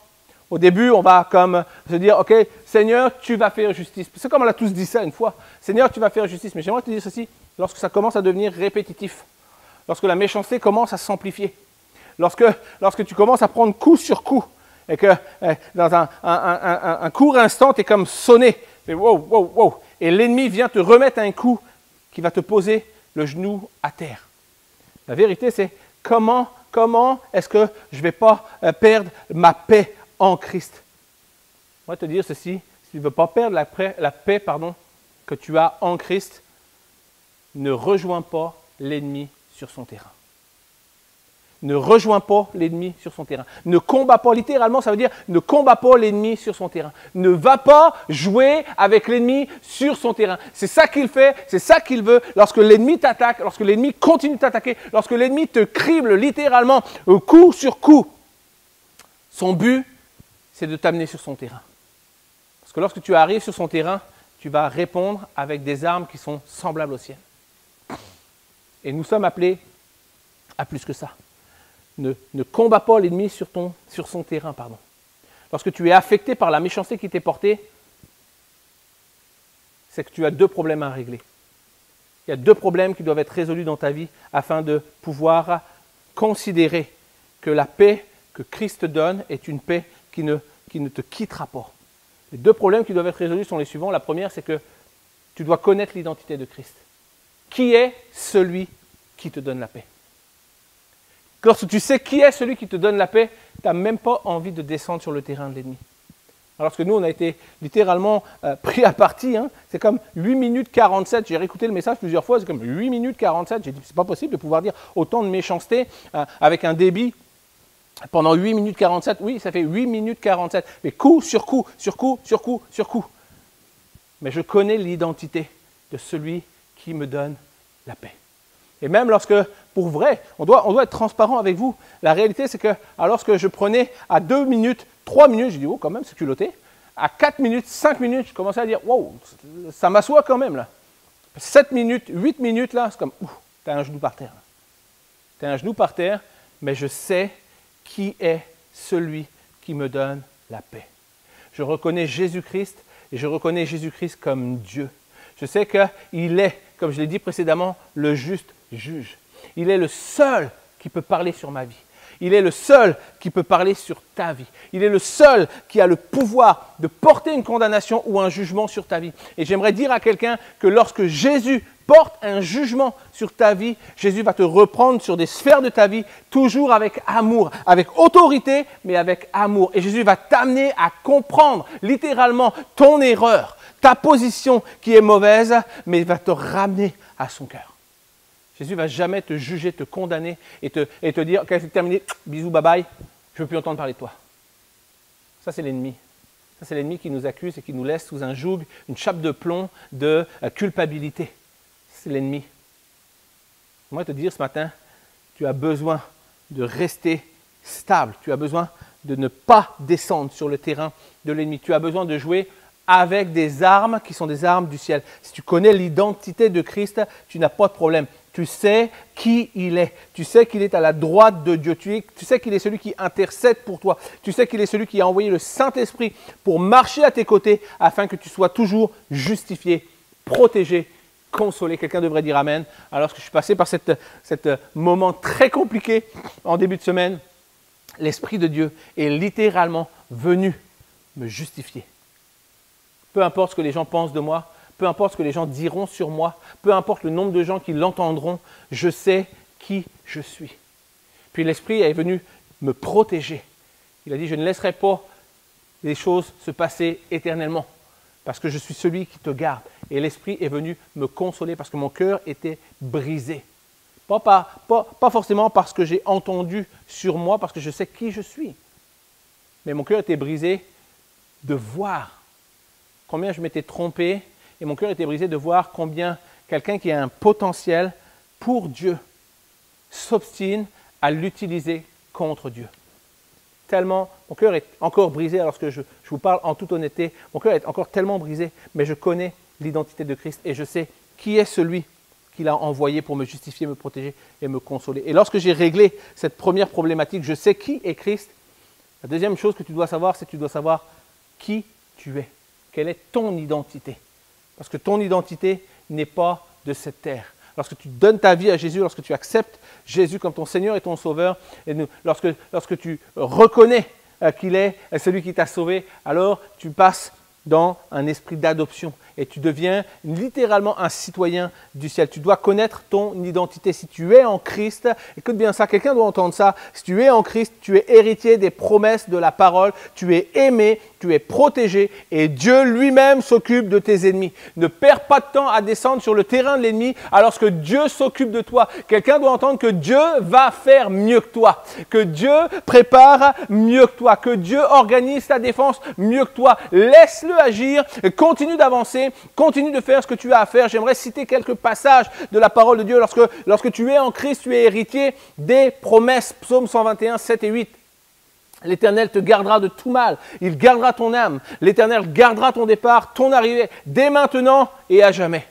au début, on va comme se dire, OK, Seigneur, tu vas faire justice. C'est comme on a tous dit ça une fois. Seigneur, tu vas faire justice. Mais j'aimerais te dire ceci, lorsque ça commence à devenir répétitif, lorsque la méchanceté commence à s'amplifier, lorsque tu commences à prendre coup sur coup, et que dans un court instant, tu es comme sonné. Et wow, wow, wow. Et l'ennemi vient te remettre un coup qui va te poser le genou à terre. La vérité, c'est comment est-ce que je ne vais pas perdre ma paix en Christ? Moi, te dire ceci, si tu ne veux pas perdre la paix que tu as en Christ, ne rejoins pas l'ennemi sur son terrain. Ne rejoins pas l'ennemi sur son terrain. Ne combats pas, littéralement, ça veut dire ne combats pas l'ennemi sur son terrain. Ne va pas jouer avec l'ennemi sur son terrain. C'est ça qu'il fait, c'est ça qu'il veut. Lorsque l'ennemi t'attaque, lorsque l'ennemi continue de t'attaquer, lorsque l'ennemi te crible littéralement coup sur coup, son but, c'est de t'amener sur son terrain. Parce que lorsque tu arrives sur son terrain, tu vas répondre avec des armes qui sont semblables aux siennes. Et nous sommes appelés à plus que ça. Ne combats pas l'ennemi sur son terrain. Lorsque tu es affecté par la méchanceté qui t'est portée, c'est que tu as deux problèmes à régler. Il y a deux problèmes qui doivent être résolus dans ta vie afin de pouvoir considérer que la paix que Christ te donne est une paix qui ne te quittera pas. Les deux problèmes qui doivent être résolus sont les suivants. La première, c'est que tu dois connaître l'identité de Christ. Qui est celui qui te donne la paix? Lorsque tu sais qui est celui qui te donne la paix, tu n'as même pas envie de descendre sur le terrain de l'ennemi. Alors que nous, on a été littéralement pris à partie. C'est comme 8 minutes 47. J'ai réécouté le message plusieurs fois. C'est comme 8 minutes 47. J'ai dit, c'est pas possible de pouvoir dire autant de méchanceté avec un débit pendant 8 minutes 47. Oui, ça fait 8 minutes 47. Mais coup sur coup, sur coup, sur coup, sur coup. Mais je connais l'identité de celui qui me donne la paix. Et même lorsque, pour vrai, on doit être transparent avec vous. La réalité, c'est que lorsque je prenais à 2 minutes, 3 minutes, j'ai dit, oh, quand même, c'est culotté. À 4 minutes, 5 minutes, je commençais à dire, wow, ça m'assoit quand même, là. 7 minutes, 8 minutes, là, c'est comme, tu as un genou par terre. Tu as un genou par terre, mais je sais qui est celui qui me donne la paix. Je reconnais Jésus-Christ et je reconnais Jésus-Christ comme Dieu. Je sais qu'il est, comme je l'ai dit précédemment, le juste juge. Il est le seul qui peut parler sur ma vie. Il est le seul qui peut parler sur ta vie. Il est le seul qui a le pouvoir de porter une condamnation ou un jugement sur ta vie. Et j'aimerais dire à quelqu'un que lorsque Jésus porte un jugement sur ta vie, Jésus va te reprendre sur des sphères de ta vie, toujours avec amour, avec autorité, mais avec amour. Et Jésus va t'amener à comprendre littéralement ton erreur, ta position qui est mauvaise, mais il va te ramener à son cœur. Jésus ne va jamais te juger, te condamner et te dire, ok, c'est terminé, bisous, bye bye, je ne veux plus entendre parler de toi. Ça, c'est l'ennemi. Ça, c'est l'ennemi qui nous accuse et qui nous laisse sous un joug, une chape de plomb de culpabilité. C'est l'ennemi. Moi, te dire ce matin, tu as besoin de rester stable. Tu as besoin de ne pas descendre sur le terrain de l'ennemi. Tu as besoin de jouer avec des armes qui sont des armes du ciel. Si tu connais l'identité de Christ, tu n'as pas de problème. Tu sais qui il est. Tu sais qu'il est à la droite de Dieu. Tu sais qu'il est celui qui intercède pour toi. Tu sais qu'il est celui qui a envoyé le Saint-Esprit pour marcher à tes côtés afin que tu sois toujours justifié, protégé, consolé. Quelqu'un devrait dire Amen. Alors que je suis passé par cet moment très compliqué en début de semaine, l'Esprit de Dieu est littéralement venu me justifier. Peu importe ce que les gens pensent de moi, peu importe ce que les gens diront sur moi, peu importe le nombre de gens qui l'entendront, je sais qui je suis. Puis l'Esprit est venu me protéger. Il a dit, je ne laisserai pas les choses se passer éternellement, parce que je suis celui qui te garde. Et l'Esprit est venu me consoler parce que mon cœur était brisé. Pas forcément parce que j'ai entendu sur moi, parce que je sais qui je suis. Mais mon cœur était brisé de voir combien je m'étais trompé. Et mon cœur était brisé de voir combien quelqu'un qui a un potentiel pour Dieu s'obstine à l'utiliser contre Dieu. Tellement, mon cœur est encore brisé, alors que je vous parle en toute honnêteté, mon cœur est encore tellement brisé, mais je connais l'identité de Christ et je sais qui est celui qu'il a envoyé pour me justifier, me protéger et me consoler. Et lorsque j'ai réglé cette première problématique, je sais qui est Christ. La deuxième chose que tu dois savoir, c'est que tu dois savoir qui tu es. Quelle est ton identité? Parce que ton identité n'est pas de cette terre. Lorsque tu donnes ta vie à Jésus, lorsque tu acceptes Jésus comme ton Seigneur et ton Sauveur, et lorsque tu reconnais qu'il est celui qui t'a sauvé, alors tu passes dans un esprit d'adoption et tu deviens littéralement un citoyen du ciel. Tu dois connaître ton identité. Si tu es en Christ, écoute bien ça, quelqu'un doit entendre ça. Si tu es en Christ, tu es héritier des promesses de la parole, tu es aimé, tu es protégé et Dieu lui-même s'occupe de tes ennemis. Ne perds pas de temps à descendre sur le terrain de l'ennemi alors que Dieu s'occupe de toi. Quelqu'un doit entendre que Dieu va faire mieux que toi, que Dieu prépare mieux que toi, que Dieu organise ta défense mieux que toi. Laisse-le agir, continue d'avancer, continue de faire ce que tu as à faire. J'aimerais citer quelques passages de la parole de Dieu. Lorsque tu es en Christ, tu es héritier des promesses. Psaume 121, 7 et 8. L'Éternel te gardera de tout mal. Il gardera ton âme. L'Éternel gardera ton départ, ton arrivée, dès maintenant et à jamais.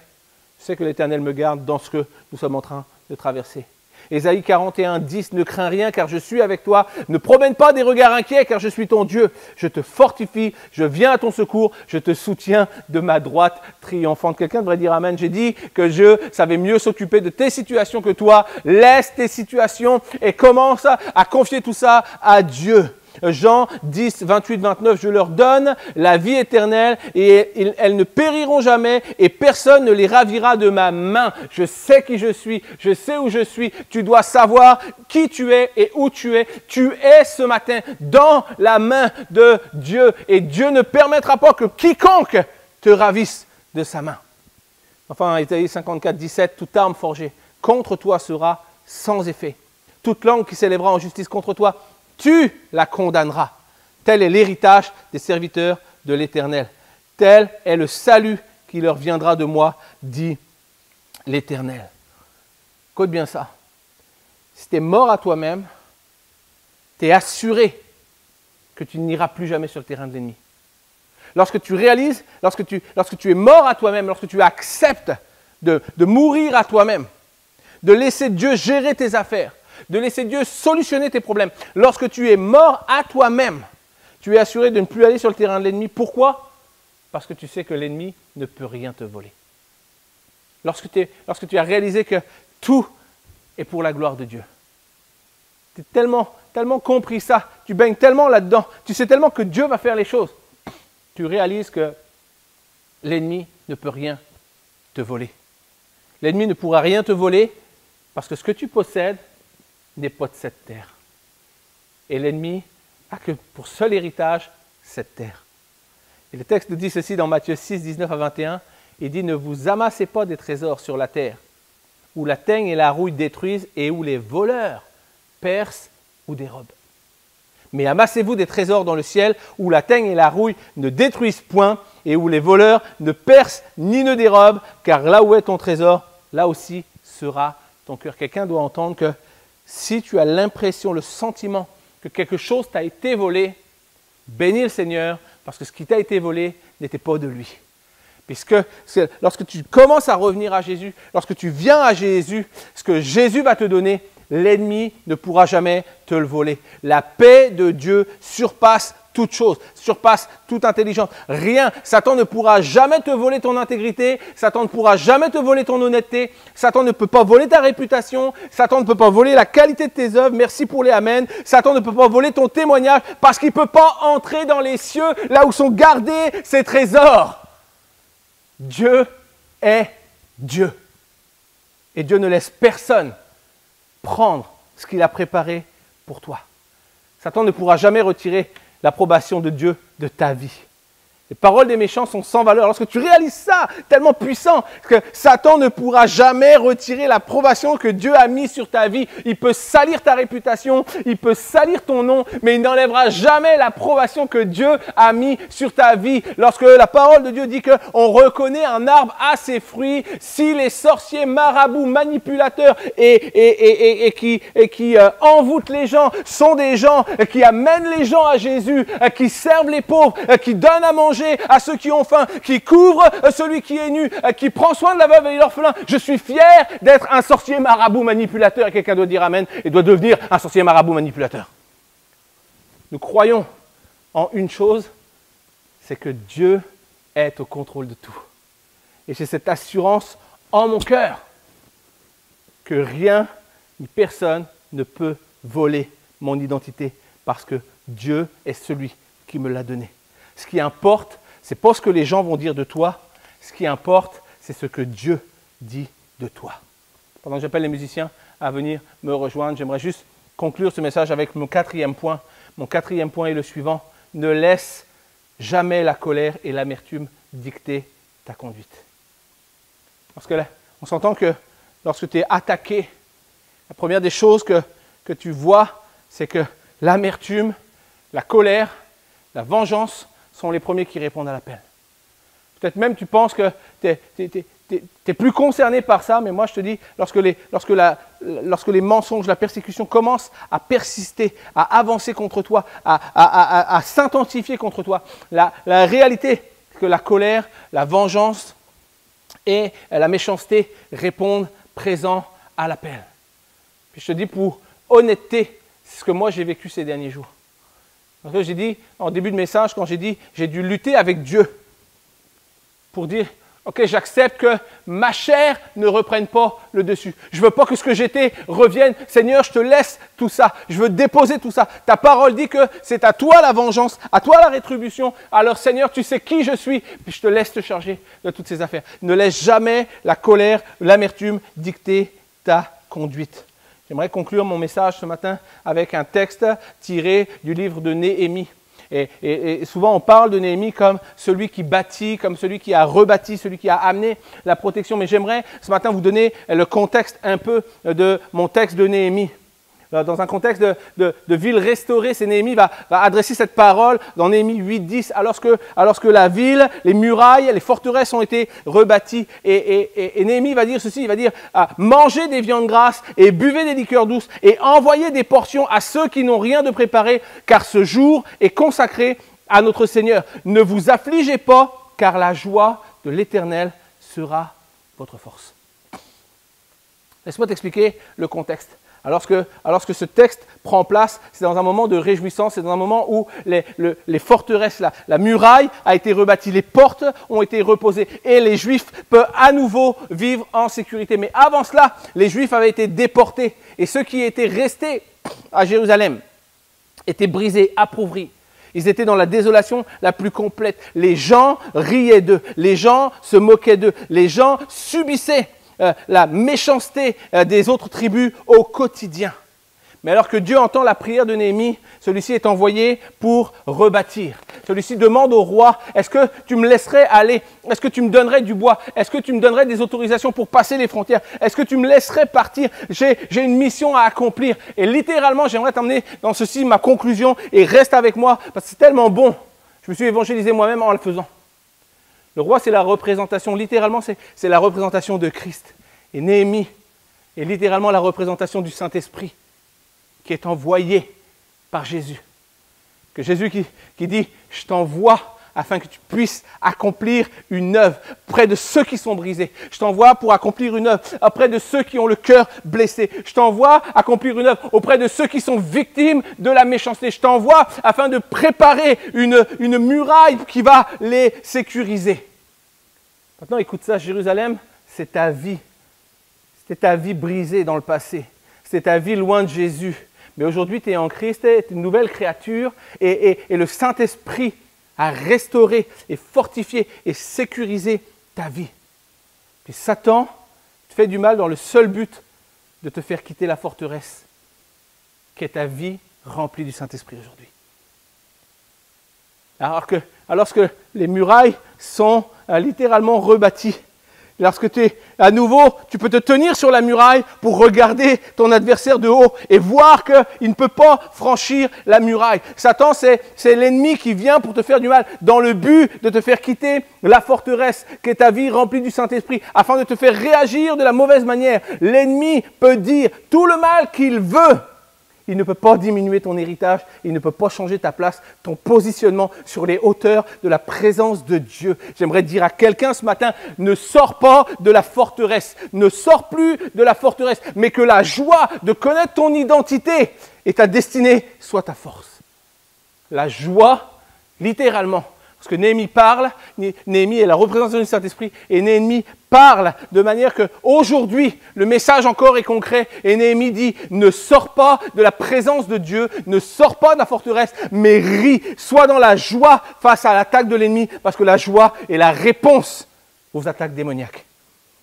Je sais que l'Éternel me garde dans ce que nous sommes en train de traverser. Ésaïe 41, 10, ne crains rien car je suis avec toi. Ne promène pas des regards inquiets car je suis ton Dieu. Je te fortifie, je viens à ton secours, je te soutiens de ma droite triomphante. Quelqu'un devrait dire amen. J'ai dit que Dieu savait mieux s'occuper de tes situations que toi. Laisse tes situations et commence à confier tout ça à Dieu. Jean 10, 28, 29, je leur donne la vie éternelle et elles ne périront jamais et personne ne les ravira de ma main. Je sais qui je suis, je sais où je suis. Tu dois savoir qui tu es et où tu es. Tu es ce matin dans la main de Dieu et Dieu ne permettra pas que quiconque te ravisse de sa main. Enfin, Ésaïe 54, 17, toute arme forgée contre toi sera sans effet. Toute langue qui s'élèvera en justice contre toi, tu la condamneras. Tel est l'héritage des serviteurs de l'Éternel. Tel est le salut qui leur viendra de moi, dit l'Éternel. Écoute bien ça. Si tu es mort à toi-même, tu es assuré que tu n'iras plus jamais sur le terrain de l'ennemi. Lorsque tu réalises, lorsque tu es mort à toi-même, lorsque tu acceptes de mourir à toi-même, de laisser Dieu gérer tes affaires, de laisser Dieu solutionner tes problèmes. Lorsque tu es mort à toi-même, tu es assuré de ne plus aller sur le terrain de l'ennemi. Pourquoi? Parce que tu sais que l'ennemi ne peut rien te voler. Lorsque tu as réalisé que tout est pour la gloire de Dieu. Tu as tellement compris ça, tu baignes tellement là-dedans, tu sais tellement que Dieu va faire les choses. Tu réalises que l'ennemi ne peut rien te voler. L'ennemi ne pourra rien te voler parce que ce que tu possèdes n'est pas de cette terre. Et l'ennemi a que pour seul héritage cette terre. Et le texte nous dit ceci dans Matthieu 6, 19 à 21. Il dit « Ne vous amassez pas des trésors sur la terre, où la teigne et la rouille détruisent et où les voleurs percent ou dérobent. Mais amassez-vous des trésors dans le ciel, où la teigne et la rouille ne détruisent point et où les voleurs ne percent ni ne dérobent, car là où est ton trésor, là aussi sera ton cœur. » Quelqu'un doit entendre que si tu as l'impression, le sentiment que quelque chose t'a été volé, bénis le Seigneur parce que ce qui t'a été volé n'était pas de lui. Puisque lorsque tu commences à revenir à Jésus, lorsque tu viens à Jésus, ce que Jésus va te donner, l'ennemi ne pourra jamais te le voler. La paix de Dieu surpasse toute chose, surpasse toute intelligence. Rien, Satan ne pourra jamais te voler ton intégrité, Satan ne pourra jamais te voler ton honnêteté, Satan ne peut pas voler ta réputation, Satan ne peut pas voler la qualité de tes œuvres, merci pour les amen, Satan ne peut pas voler ton témoignage parce qu'il ne peut pas entrer dans les cieux là où sont gardés ses trésors. Dieu est Dieu. Et Dieu ne laisse personne prendre ce qu'il a préparé pour toi. Satan ne pourra jamais retirer l'approbation de Dieu de ta vie. Les paroles des méchants sont sans valeur. Lorsque tu réalises ça, tellement puissant, que Satan ne pourra jamais retirer l'approbation que Dieu a mise sur ta vie. Il peut salir ta réputation, il peut salir ton nom, mais il n'enlèvera jamais l'approbation que Dieu a mise sur ta vie. Lorsque la parole de Dieu dit qu'on reconnaît un arbre à ses fruits, si les sorciers, marabouts, manipulateurs et qui envoûtent les gens sont des gens qui amènent les gens à Jésus, qui servent les pauvres, qui donnent à manger à ceux qui ont faim, qui couvre celui qui est nu, qui prend soin de la veuve et de l'orphelin. Je suis fier d'être un sorcier marabout manipulateur. Et quelqu'un doit dire amen et doit devenir un sorcier marabout manipulateur. Nous croyons en une chose, c'est que Dieu est au contrôle de tout. Et j'ai cette assurance en mon cœur que rien ni personne ne peut voler mon identité parce que Dieu est celui qui me l'a donné. Ce qui importe, ce n'est pas ce que les gens vont dire de toi. Ce qui importe, c'est ce que Dieu dit de toi. Pendant que j'appelle les musiciens à venir me rejoindre, j'aimerais juste conclure ce message avec mon 4e point. Mon 4e point est le suivant. Ne laisse jamais la colère et l'amertume dicter ta conduite. Parce que là, on s'entend que lorsque tu es attaqué, la première des choses que tu vois, c'est que l'amertume, la colère, la vengeance sont les premiers qui répondent à l'appel. Peut-être même tu penses que tu es plus concerné par ça, mais moi je te dis, lorsque les mensonges, la persécution commencent à persister, à avancer contre toi, à s'intensifier contre toi, la réalité, c'est que la colère, la vengeance et la méchanceté répondent présents à l'appel. Puis je te dis pour honnêteté, c'est ce que moi j'ai vécu ces derniers jours. Parce que j'ai dit, en début de message, quand j'ai dit, j'ai dû lutter avec Dieu pour dire, ok, j'accepte que ma chair ne reprenne pas le dessus. Je ne veux pas que ce que j'étais revienne. Seigneur, je te laisse tout ça. Je veux déposer tout ça. Ta parole dit que c'est à toi la vengeance, à toi la rétribution. Alors Seigneur, tu sais qui je suis, puis je te laisse te charger de toutes ces affaires. Ne laisse jamais la colère, l'amertume dicter ta conduite. J'aimerais conclure mon message ce matin avec un texte tiré du livre de Néhémie. Et souvent on parle de Néhémie comme celui qui bâtit, comme celui qui a rebâti, celui qui a amené la protection. Mais j'aimerais ce matin vous donner le contexte un peu de mon texte de Néhémie. Dans un contexte de ville restaurée, c'est Néhémie va adresser cette parole dans Néhémie 8-10, alors que la ville, les murailles, les forteresses ont été rebâties. Et Néhémie va dire ceci, il va dire « Mangez des viandes grasses et buvez des liqueurs douces et envoyez des portions à ceux qui n'ont rien de préparé, car ce jour est consacré à notre Seigneur. Ne vous affligez pas, car la joie de l'Éternel sera votre force. » Laisse-moi t'expliquer le contexte. Alors que ce texte prend place, c'est dans un moment de réjouissance, c'est dans un moment où les forteresses, la muraille a été rebâtie, les portes ont été reposées et les Juifs peuvent à nouveau vivre en sécurité. Mais avant cela, les Juifs avaient été déportés et ceux qui étaient restés à Jérusalem étaient brisés, appauvris. Ils étaient dans la désolation la plus complète. Les gens riaient d'eux, les gens se moquaient d'eux, les gens subissaient la méchanceté des autres tribus au quotidien. Mais alors que Dieu entend la prière de Néhémie, celui-ci est envoyé pour rebâtir. Celui-ci demande au roi, est-ce que tu me laisserais aller? Est-ce que tu me donnerais du bois? Est-ce que tu me donnerais des autorisations pour passer les frontières? Est-ce que tu me laisserais partir? J'ai une mission à accomplir. Et littéralement, j'aimerais t'emmener dans ceci, ma conclusion, et reste avec moi, parce que c'est tellement bon. Je me suis évangélisé moi-même en le faisant. Le roi, c'est la représentation, littéralement, c'est la représentation de Christ. Et Néhémie est littéralement la représentation du Saint-Esprit qui est envoyé par Jésus. Que Jésus qui dit « Je t'envoie afin que tu puisses accomplir une œuvre près de ceux qui sont brisés. Je t'envoie pour accomplir une œuvre auprès de ceux qui ont le cœur blessé. Je t'envoie accomplir une œuvre auprès de ceux qui sont victimes de la méchanceté. Je t'envoie afin de préparer une muraille qui va les sécuriser. » Maintenant, écoute ça, Jérusalem, c'est ta vie. C'était ta vie brisée dans le passé. C'était ta vie loin de Jésus. Mais aujourd'hui, tu es en Christ, tu es une nouvelle créature et le Saint-Esprit a restauré et fortifié et sécurisé ta vie. Puis Satan te fait du mal dans le seul but de te faire quitter la forteresse qui est ta vie remplie du Saint-Esprit aujourd'hui. Alors que les murailles sont littéralement rebâties, lorsque tu es à nouveau, tu peux te tenir sur la muraille pour regarder ton adversaire de haut et voir qu'il ne peut pas franchir la muraille. Satan, c'est l'ennemi qui vient pour te faire du mal dans le but de te faire quitter la forteresse qui est ta vie remplie du Saint-Esprit afin de te faire réagir de la mauvaise manière. L'ennemi peut dire tout le mal qu'il veut. Il ne peut pas diminuer ton héritage, il ne peut pas changer ta place, ton positionnement sur les hauteurs de la présence de Dieu. J'aimerais dire à quelqu'un ce matin, ne sors pas de la forteresse, ne sors plus de la forteresse, mais que la joie de connaître ton identité et ta destinée soit ta force. La joie, littéralement, Parce que Néhémie parle, Néhémie est la représentation du Saint-Esprit, et Néhémie parle de manière que aujourd'hui le message encore est concret. Et Néhémie dit, ne sors pas de la présence de Dieu, ne sors pas de la forteresse, mais ris, sois dans la joie face à l'attaque de l'ennemi, parce que la joie est la réponse aux attaques démoniaques.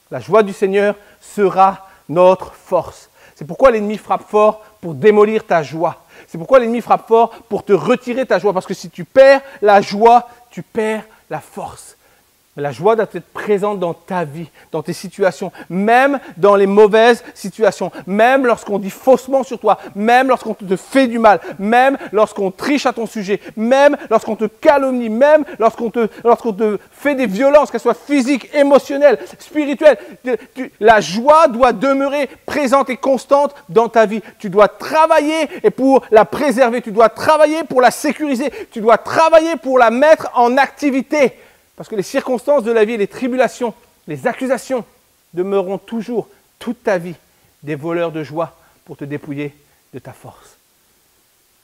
La joie du Seigneur sera notre force. C'est pourquoi l'ennemi frappe fort pour démolir ta joie. C'est pourquoi l'ennemi frappe fort pour te retirer ta joie. Parce que si tu perds la joie, tu perds la force. Mais la joie doit être présente dans ta vie, dans tes situations, même dans les mauvaises situations, même lorsqu'on dit faussement sur toi, même lorsqu'on te fait du mal, même lorsqu'on triche à ton sujet, même lorsqu'on te calomnie, même lorsqu'on te fait des violences, qu'elles soient physiques, émotionnelles, spirituelles. La joie doit demeurer présente et constante dans ta vie. Tu dois travailler et pour la préserver, tu dois travailler pour la sécuriser, tu dois travailler pour la mettre en activité. Parce que les circonstances de la vie, les tribulations, les accusations demeureront toujours, toute ta vie, des voleurs de joie pour te dépouiller de ta force.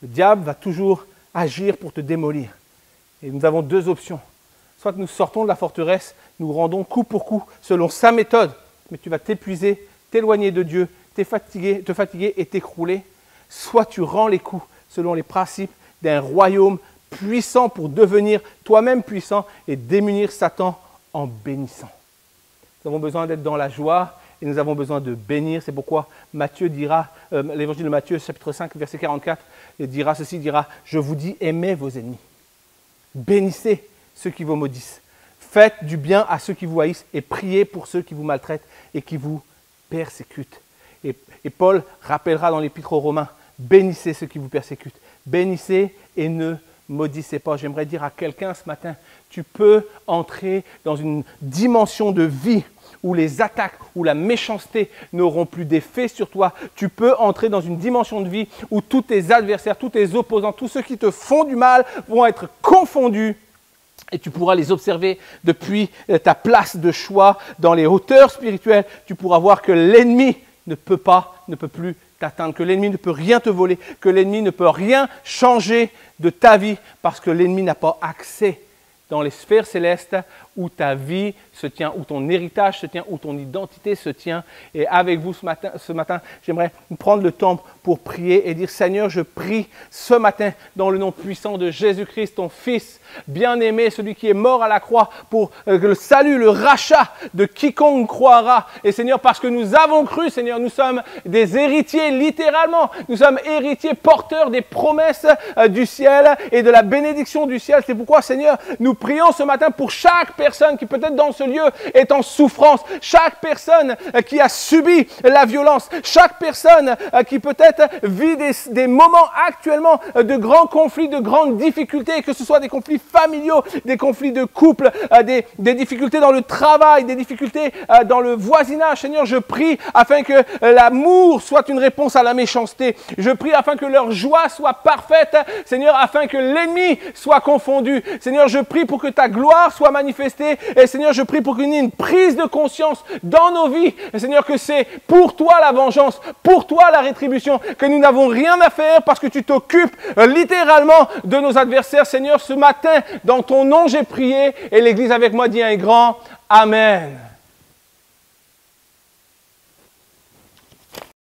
Le diable va toujours agir pour te démolir. Et nous avons deux options. Soit nous sortons de la forteresse, nous rendons coup pour coup selon sa méthode, mais tu vas t'épuiser, t'éloigner de Dieu, te fatiguer et t'écrouler. Soit tu rends les coups selon les principes d'un royaume puissant pour devenir toi-même puissant et démunir Satan en bénissant. Nous avons besoin d'être dans la joie et nous avons besoin de bénir. C'est pourquoi Matthieu dira, l'évangile de Matthieu, chapitre 5, verset 44, il dira ceci, il dira « Je vous dis, aimez vos ennemis, bénissez ceux qui vous maudissent, faites du bien à ceux qui vous haïssent et priez pour ceux qui vous maltraitent et qui vous persécutent. » Et Paul rappellera dans l'Épître aux Romains, bénissez ceux qui vous persécutent, bénissez et ne maudissez pas. J'aimerais dire à quelqu'un ce matin, tu peux entrer dans une dimension de vie où les attaques, où la méchanceté n'auront plus d'effet sur toi. Tu peux entrer dans une dimension de vie où tous tes adversaires, tous tes opposants, tous ceux qui te font du mal vont être confondus et tu pourras les observer depuis ta place de choix dans les hauteurs spirituelles. Tu pourras voir que l'ennemi ne peut plus t'atteindre, que l'ennemi ne peut rien te voler, que l'ennemi ne peut rien changer de ta vie parce que l'ennemi n'a pas accès dans les sphères célestes où ta vie se tient, où ton héritage se tient, où ton identité se tient. Et avec vous ce matin, j'aimerais prendre le temps pour prier et dire, Seigneur, je prie ce matin dans le nom puissant de Jésus-Christ, ton Fils bien-aimé, celui qui est mort à la croix pour le salut, le rachat de quiconque croira. Et Seigneur, parce que nous avons cru, Seigneur, nous sommes des héritiers littéralement. Nous sommes héritiers porteurs des promesses du ciel et de la bénédiction du ciel. C'est pourquoi, Seigneur, nous prions ce matin pour chaque personne qui peut-être dans ce lieu est en souffrance, chaque personne qui a subi la violence, chaque personne qui peut-être vit des moments actuellement de grands conflits, de grandes difficultés, que ce soit des conflits familiaux, des conflits de couple, des difficultés dans le travail, des difficultés dans le voisinage. Seigneur, je prie afin que l'amour soit une réponse à la méchanceté. Je prie afin que leur joie soit parfaite. Seigneur, afin que l'ennemi soit confondu. Seigneur, je prie pour que ta gloire soit manifestée. Et Seigneur, je prie pour qu'il y ait une prise de conscience dans nos vies. Et Seigneur, que c'est pour toi la vengeance, pour toi la rétribution, que nous n'avons rien à faire parce que tu t'occupes littéralement de nos adversaires. Seigneur, ce matin, dans ton nom, j'ai prié et l'Église avec moi dit un grand Amen.